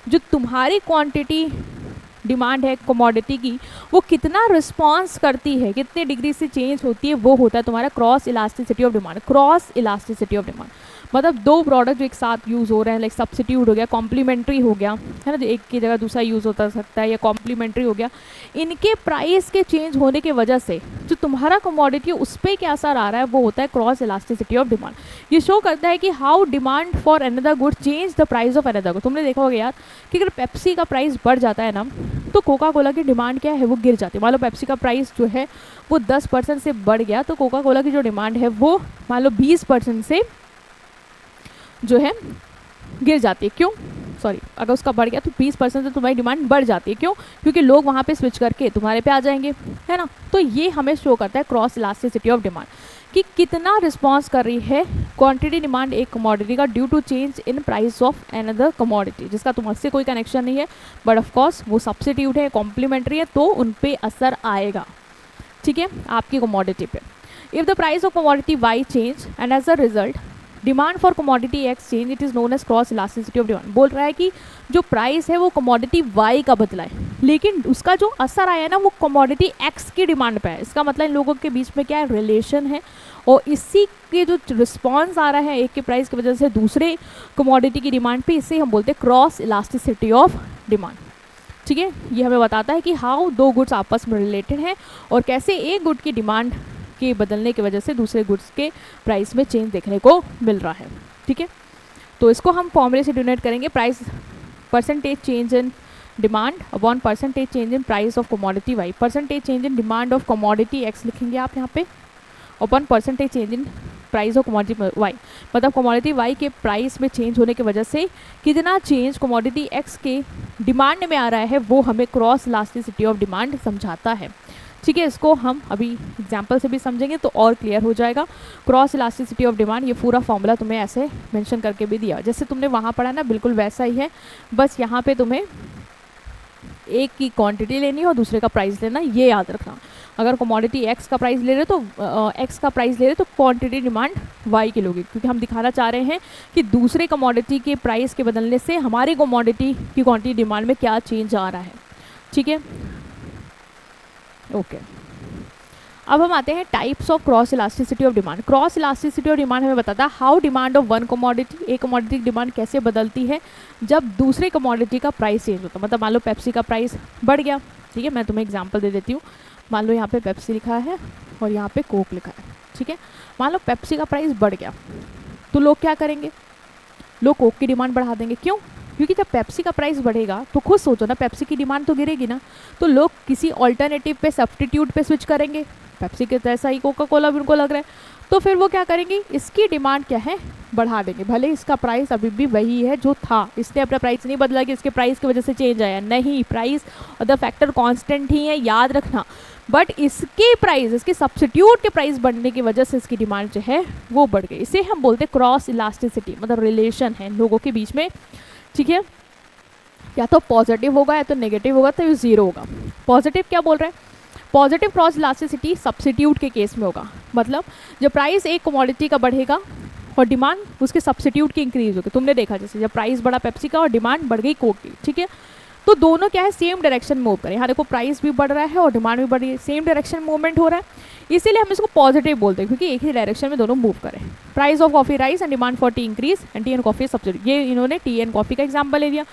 जो तुम्हारी क्वांटिटी डिमांड है कमोडिटी की, वो कितना रिस्पॉन्स करती है, कितने डिग्री से चेंज होती है, वो होता है तुम्हारा cross elasticity of demand. Cross elasticity of demand मतलब दो प्रोडक्ट जो एक साथ यूज़ हो रहे हैं, लाइक सब्सिट्यूट हो गया, कॉम्प्लीमेंट्री हो गया, है ना, जो एक की जगह दूसरा यूज़ होता सकता है, या कॉम्प्लीमेंट्री हो गया, इनके प्राइस के चेंज होने की वजह से जो तुम्हारा कमोडिटी उस पर क्या असर आ रहा है, वो होता है क्रॉस इलास्टिसिटी ऑफ डिमांड। ये शो करता है कि how demand for another good change the price of another good. तुमने देखा होगा यार कि अगर पेप्सी का प्राइस बढ़ जाता है ना, तो कोका कोला की डिमांड क्या है, वो गिर जाती है। मान लो पेप्सी का प्राइस जो है वो 10% से बढ़ गया, तो कोका कोला की जो डिमांड है वो मान लो 20% से जो है गिर जाती है। क्यों? सॉरी, अगर उसका बढ़ गया तो 20% से तुम्हारी डिमांड बढ़ जाती है। क्यों? क्योंकि लोग वहाँ पे स्विच करके तुम्हारे पे आ जाएंगे, है ना। तो ये हमें शो करता है क्रॉस इलास्टिसिटी ऑफ डिमांड, कि कितना रिस्पॉन्स कर रही है क्वांटिटी डिमांड एक कमोडिटी का due to change in price of another commodity, जिसका तुमसे कोई कनेक्शन नहीं है, बट ऑफ कोर्स वो सब्सिट्यूट है, कॉम्प्लीमेंट्री है, तो उन पे असर आएगा। ठीक है, आपकी कमोडिटी पे। If the price of commodity Y change and as a result demand for commodity X change it is known as cross elasticity of demand. बोल रहा है कि जो प्राइस है वो कमोडिटी वाई का बदला है, लेकिन उसका जो असर आया है ना वो कमोडिटी एक्स की डिमांड पे है। इसका मतलब इन लोगों के बीच में क्या है, रिलेशन है, और इसी के जो रिस्पॉन्स आ रहा है एक के प्राइस की वजह से दूसरे कमोडिटी की डिमांड पे, इसे हम बोलते हैं क्रॉस इलास्टिसिटी ऑफ डिमांड। ठीक है, ये हमें बताता है कि हाउ दो गुड्स आपस में रिलेटेड हैं और कैसे एक गुड की डिमांड के बदलने की वजह से दूसरे गुड्स के प्राइस में चेंज देखने को मिल रहा है। ठीक है, तो इसको हम फॉर्मूले से डिनोट करेंगे, price percentage change in demand upon percentage change in price of commodity Y. Percentage change in demand of commodity X लिखेंगे आप यहाँ पे, upon percentage change in price of commodity Y, मतलब कमोडिटी वाई के प्राइस में चेंज होने की वजह से कितना चेंज कमोडिटी एक्स के डिमांड में आ रहा है, वो हमें क्रॉस इलास्टिसिटी ऑफ डिमांड समझाता है। ठीक है, इसको हम अभी एग्जाम्पल से भी समझेंगे तो और क्लियर हो जाएगा। क्रॉस इलास्टिसिटी ऑफ डिमांड, ये पूरा फॉर्मूला तुम्हें ऐसे मेंशन करके भी दिया, जैसे तुमने वहाँ पढ़ा ना बिल्कुल वैसा ही है, बस यहाँ पे तुम्हें एक की क्वांटिटी लेनी है और दूसरे का प्राइस लेना, ये याद रखना। अगर कमोडिटी एक्स का प्राइस ले रहे तो एक्स का प्राइस ले रहे तो क्वांटिटी डिमांड वाई की लोगे, क्योंकि हम दिखाना चाह रहे हैं कि दूसरे कमोडिटी के प्राइस के बदलने से हमारी कमोडिटी की क्वांटिटी डिमांड में क्या चेंज आ रहा है। ठीक है, ओके। अब हम आते हैं types of cross elasticity of demand. Cross elasticity of demand हमें बताता है how demand of one commodity, एक कमोडिटी की डिमांड कैसे बदलती है जब दूसरे कमोडिटी का प्राइस चेंज होता है। मतलब मान लो पेप्सी का प्राइस बढ़ गया, ठीक है, मैं तुम्हें एग्जांपल दे देती हूँ। मान लो यहाँ पे पेप्सी लिखा है और यहाँ पे कोक लिखा है, ठीक है। मान लो पेप्सी का प्राइस बढ़ गया तो लोग क्या करेंगे, लोग कोक की डिमांड बढ़ा देंगे। क्यों? क्योंकि जब पेप्सी का प्राइस बढ़ेगा तो खुद सोचो ना, पेप्सी की डिमांड तो गिरेगी ना, तो लोग किसी ऑल्टरनेटिव पे, सब्स्टिट्यूट पे स्विच करेंगे। पेप्सी के जैसा ही कोका कोला भी उनको लग रहा है, तो फिर वो क्या करेंगे, इसकी डिमांड क्या है, बढ़ा देंगे। भले इसका प्राइस अभी भी वही है जो था, इसने अपना प्राइस नहीं बदला कि इसके प्राइस की वजह से चेंज आया, नहीं, प्राइस और द फैक्टर कांस्टेंट ही है, याद रखना। बट इसके प्राइस, इसके सब्स्टिट्यूट के प्राइस बढ़ने की वजह से इसकी डिमांड जो है वो बढ़ गई। इसे हम बोलते हैं क्रॉस इलास्टिसिटी, मतलब रिलेशन है लोगों के बीच में। ठीक है, या तो पॉजिटिव होगा या तो नेगेटिव होगा, तो ये जीरो होगा। पॉजिटिव क्या बोल रहे हैं, पॉजिटिव क्रॉस इलास्टिसिटी सब्स्टिट्यूट के केस में होगा। मतलब जब प्राइस एक कमोडिटी का बढ़ेगा और डिमांड उसके सब्स्टिट्यूट की इंक्रीज होगी। तुमने देखा जैसे जब प्राइस बढ़ा पेप्सी का और डिमांड बढ़ गई कोक की, ठीक है, तो दोनों क्या है, सेम डायरेक्शन मूव करें। यहाँ देखो प्राइस भी बढ़ रहा है और डिमांड भी बढ़ रही है, सेम डायरेक्शन मूवमेंट हो रहा है, इसीलिए हम इसको पॉजिटिव बोलते हैं, क्योंकि एक ही डायरेक्शन में दोनों मूव करें। Price of coffee rice and demand for T increase and T and coffee substitute. ये इन्होंने टी एंड कॉफी का एग्जाम्पल ले लिया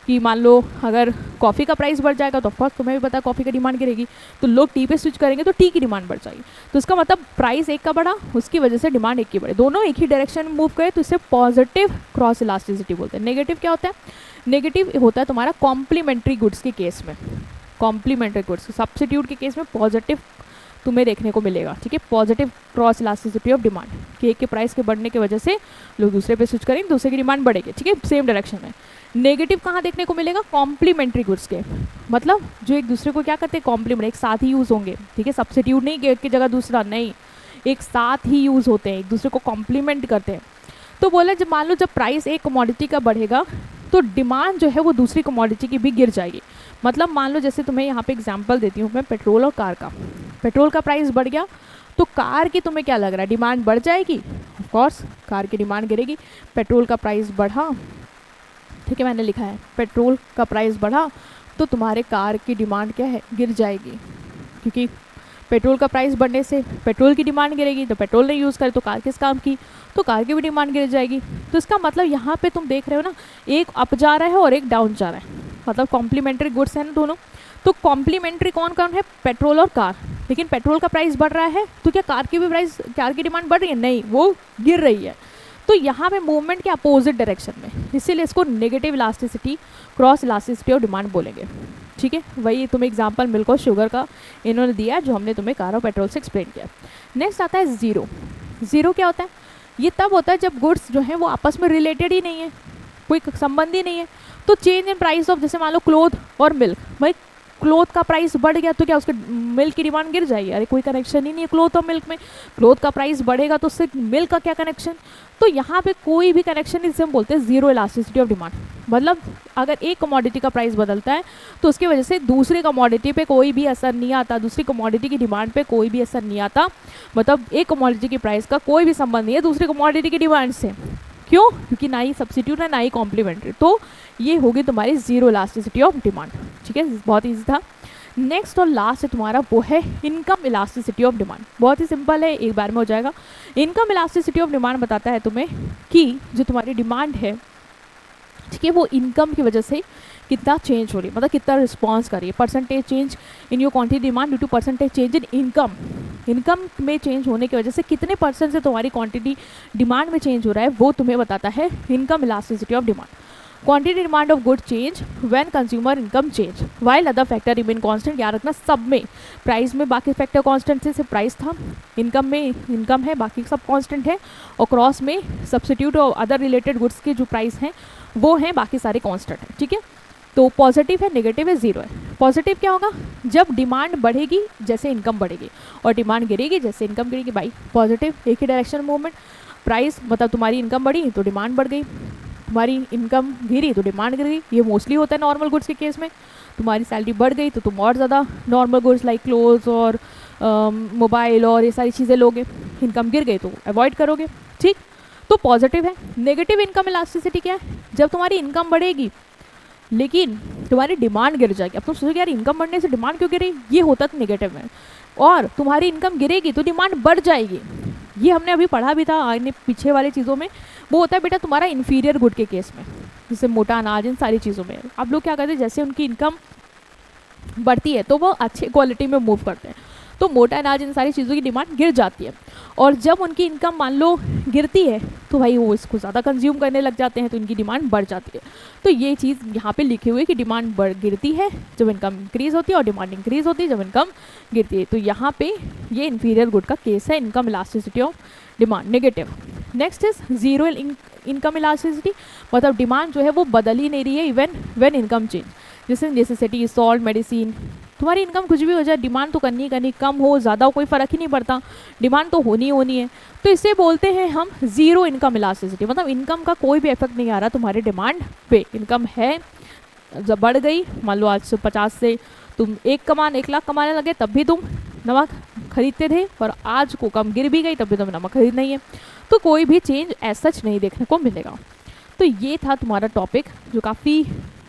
कि मान लो अगर कॉफ़ी का प्राइस बढ़ जाएगा तो ऑफकोर्स तुम्हें भी पता है कॉफ़ी की डिमांड गिरेगी, तो लोग टी पे स्विच करेंगे तो टी की डिमांड बढ़ जाएगी। तो इसका मतलब प्राइस एक का बढ़ा, उसकी वजह से डिमांड एक की बढ़े, दोनों एक ही डायरेक्शन में मूव करे, तो इसे पॉजिटिव क्रॉस इलास्टिसिटी बोलते हैं। नेगेटिव क्या होता है, नेगेटिव होता है तुम्हारा कॉम्प्लीमेंट्री गुड्स के केस में। कॉम्प्लीमेंट्री गुड्स सब्स्टिट्यूट के केस में पॉजिटिव तुम्हें देखने को मिलेगा। ठीक है, positive cross elasticity of demand, कि एक के प्राइस के बढ़ने की वजह से लोग दूसरे पे स्विच करेंगे, दूसरे की डिमांड बढ़ेगी, ठीक है, सेम डायरेक्शन में। नेगेटिव कहाँ देखने को मिलेगा, कॉम्प्लीमेंट्री गुड्स के, मतलब जो एक दूसरे को क्या करते हैं, कॉम्प्लीमेंट, एक साथ ही यूज़ होंगे। ठीक है, सब्स्टिट्यूट नहीं कि एक की जगह दूसरा, नहीं, एक साथ ही यूज़ होते हैं, एक दूसरे को कॉम्प्लीमेंट करते हैं। तो बोला जब मान लो जब प्राइस एक कमोडिटी का बढ़ेगा तो डिमांड जो है वो दूसरी कमोडिटी की भी गिर जाएगी। मतलब मान लो जैसे तुम्हें यहाँ पे एग्जांपल देती हूँ मैं पेट्रोल और कार का। पेट्रोल का प्राइस बढ़ गया तो कार की तुम्हें क्या लग रहा है, डिमांड बढ़ जाएगी, ऑफ कोर्स कार की डिमांड गिरेगी। पेट्रोल का प्राइस बढ़ा, ठीक है, मैंने लिखा है पेट्रोल का प्राइस बढ़ा तो तुम्हारे कार की डिमांड क्या है, गिर जाएगी, क्योंकि पेट्रोल का प्राइस बढ़ने से पेट्रोल की डिमांड गिरेगी, तो पेट्रोल नहीं यूज़ करे तो कार किस काम की, तो कार की भी डिमांड गिर जाएगी। तो इसका मतलब यहाँ पे तुम देख रहे हो ना, एक अप जा रहा है और एक डाउन जा रहा है, मतलब कॉम्प्लीमेंट्री गुड्स है ना दोनों। तो कॉम्प्लीमेंट्री कौन कौन है, पेट्रोल और कार। लेकिन पेट्रोल का प्राइस बढ़ रहा है तो क्या कार की भी प्राइस, कार की डिमांड बढ़ रही है, नहीं, वो गिर रही है। तो यहाँ पे मूवमेंट के अपोजिट डायरेक्शन में, इसीलिए इसको negative elasticity cross elasticity of demand बोलेंगे। ठीक है, वही तुम्हें एग्जांपल मिल्क और शुगर का इन्होंने दिया जो हमने तुम्हें कार और पेट्रोल से एक्सप्लेन किया। नेक्स्ट आता है जीरो। जीरो क्या होता है, ये तब होता है जब गुड्स जो हैं वो आपस में रिलेटेड ही नहीं है, कोई संबंध ही नहीं है। तो चेंज इन प्राइस ऑफ, जैसे मान लो क्लोथ और मिल्क, भाई क्लोथ का प्राइस बढ़ गया तो क्या उसके मिल्क की डिमांड गिर जाएगी? अरे कोई कनेक्शन ही नहीं है क्लोथ और मिल्क में। क्लोथ का प्राइस बढ़ेगा तो उससे मिल्क का क्या कनेक्शन? तो यहाँ पे कोई भी कनेक्शन नहीं, जिसे हम बोलते हैं जीरो इलास्टिसिटी ऑफ डिमांड। मतलब अगर एक कमोडिटी का प्राइस बदलता है तो उसकी वजह से दूसरी कमोडिटी पे कोई भी असर नहीं आता, दूसरी कमोडिटी की डिमांड पे कोई भी असर नहीं आता। मतलब एक कमोडिटी की प्राइस का कोई भी संबंध नहीं है दूसरी कमोडिटी की डिमांड से। क्यों? क्योंकि ना ही सब्सिट्यूट है ना ही कॉम्प्लीमेंट्री। तो ये होगी तुम्हारी जीरो इलास्टिसिटी ऑफ डिमांड। ठीक है, बहुत ईजी था। नेक्स्ट और लास्ट है तुम्हारा, वो है इनकम इलास्टिसिटी ऑफ डिमांड। बहुत ही सिंपल है, एक बार में हो जाएगा। इनकम इलास्टिसिटी ऑफ डिमांड बताता है तुम्हें कि जो तुम्हारी डिमांड है, ठीक है, वो इनकम की वजह से कितना चेंज हो रही है, मतलब कितना रिस्पॉन्स कर रही है। Percentage change in your quantity demand due to percentage change in income. Income में चेंज होने की वजह से कितने परसेंट से तुम्हारी क्वांटिटी डिमांड में चेंज हो रहा है, वो तुम्हें बताता है income elasticity of demand. Quantity demand of good change when consumer income change while other factor remain constant. याद रखना, सब में, प्राइस में बाकी फैक्टर कांस्टेंट से सिर्फ प्राइस था, इनकम में इनकम है, बाकी सब कांस्टेंट है, और क्रॉस में सब्स्टिट्यूट और अदर रिलेटेड गुड्स के जो प्राइस हैं वो हैं, बाकी सारे कांस्टेंट हैं। ठीक है, तो पॉजिटिव है, नेगेटिव है, जीरो है। पॉजिटिव क्या होगा? जब डिमांड बढ़ेगी जैसे इनकम बढ़ेगी, और डिमांड गिरेगी जैसे इनकम गिरेगी। बाई पॉजिटिव, एक ही डायरेक्शन मूवमेंट। प्राइस मतलब तुम्हारी इनकम बढ़ी तो डिमांड बढ़ गई, तुम्हारी इनकम गिरी तो डिमांड गिर गई। ये मोस्टली होता है नॉर्मल गुड्स के केस में। तुम्हारी सैलरी बढ़ गई तो तुम और ज़्यादा नॉर्मल गुड्स लाइक क्लोथ्स और मोबाइल और ये सारी चीज़ें लोगे। इनकम गिर गई तो अवॉइड करोगे। ठीक, तो पॉजिटिव है। नेगेटिव इनकम इलास्टिसिटी क्या है? जब तुम्हारी इनकम बढ़ेगी लेकिन तुम्हारी डिमांड गिर जाएगी। अब तुम सोचोगे यार इनकम बढ़ने से डिमांड क्यों गिरी? ये होता है नेगेटिव में। और तुम्हारी इनकम गिरेगी तो डिमांड बढ़ जाएगी। ये हमने अभी पढ़ा भी था आने पीछे वाली चीज़ों में। वो होता है बेटा तुम्हारा इन्फीरियर गुड के केस में, जैसे मोटा अनाज, इन सारी चीज़ों में आप लोग क्या करते हैं, जैसे उनकी इनकम बढ़ती है तो वो अच्छे क्वालिटी में मूव करते हैं, तो मोटा अनाज इन सारी चीज़ों की डिमांड गिर जाती है। और जब उनकी इनकम मान लो गिरती है तो भाई वो इसको ज़्यादा कंज्यूम करने लग जाते हैं, तो इनकी डिमांड बढ़ जाती है। तो ये चीज़ यहाँ पे लिखी हुई है कि डिमांड गिरती है जब इनकम इंक्रीज़ होती है, और डिमांड इंक्रीज़ होती है जब इनकम गिरती है। तो यहाँ पे ये इन्फीरियर गुड का केस है, income elasticity of demand negative. Next is zero income elasticity, मतलब डिमांड जो है वो बदल ही नहीं रही है इवन व्हेन इनकम चेंज। जैसे नेसेसिटी, सॉल्ट, मेडिसिन, तुम्हारी इनकम कुछ भी हो जाए, डिमांड तो करनी करनी, कम हो ज़्यादा हो कोई फ़र्क ही नहीं पड़ता, डिमांड तो होनी होनी है। तो इसे बोलते हैं हम जीरो इनकम इलास्टिसिटी, मतलब इनकम का कोई भी इफेक्ट नहीं आ रहा तुम्हारे डिमांड पे। इनकम है, जब बढ़ गई, मान लो आज से 50 से तुम 1 लाख कमाने लगे तब भी तुम नमक खरीदते थे, और आज को कम गिर भी गई तब भी तुम्हें नमक खरीदना ही है। तो कोई भी चेंज एज सच नहीं देखने को मिलेगा। तो ये था तुम्हारा टॉपिक जो काफ़ी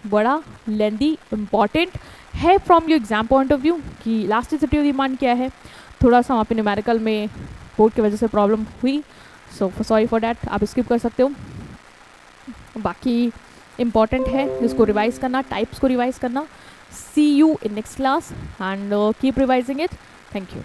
बड़ा, लेंदी, इम्पॉर्टेंट है from your exam point of view कि इलास्टिसिटी ऑफ डिमांड क्या है। थोड़ा सा वहाँ पे न्यूमेरिकल में बोर्ड की वजह से प्रॉब्लम हुई, सो सॉरी फॉर डैट, आप स्किप कर सकते हो। बाकी इम्पॉर्टेंट है जिसको रिवाइज करना, टाइप्स को रिवाइज करना। See you in next class and keep revising it. Thank you.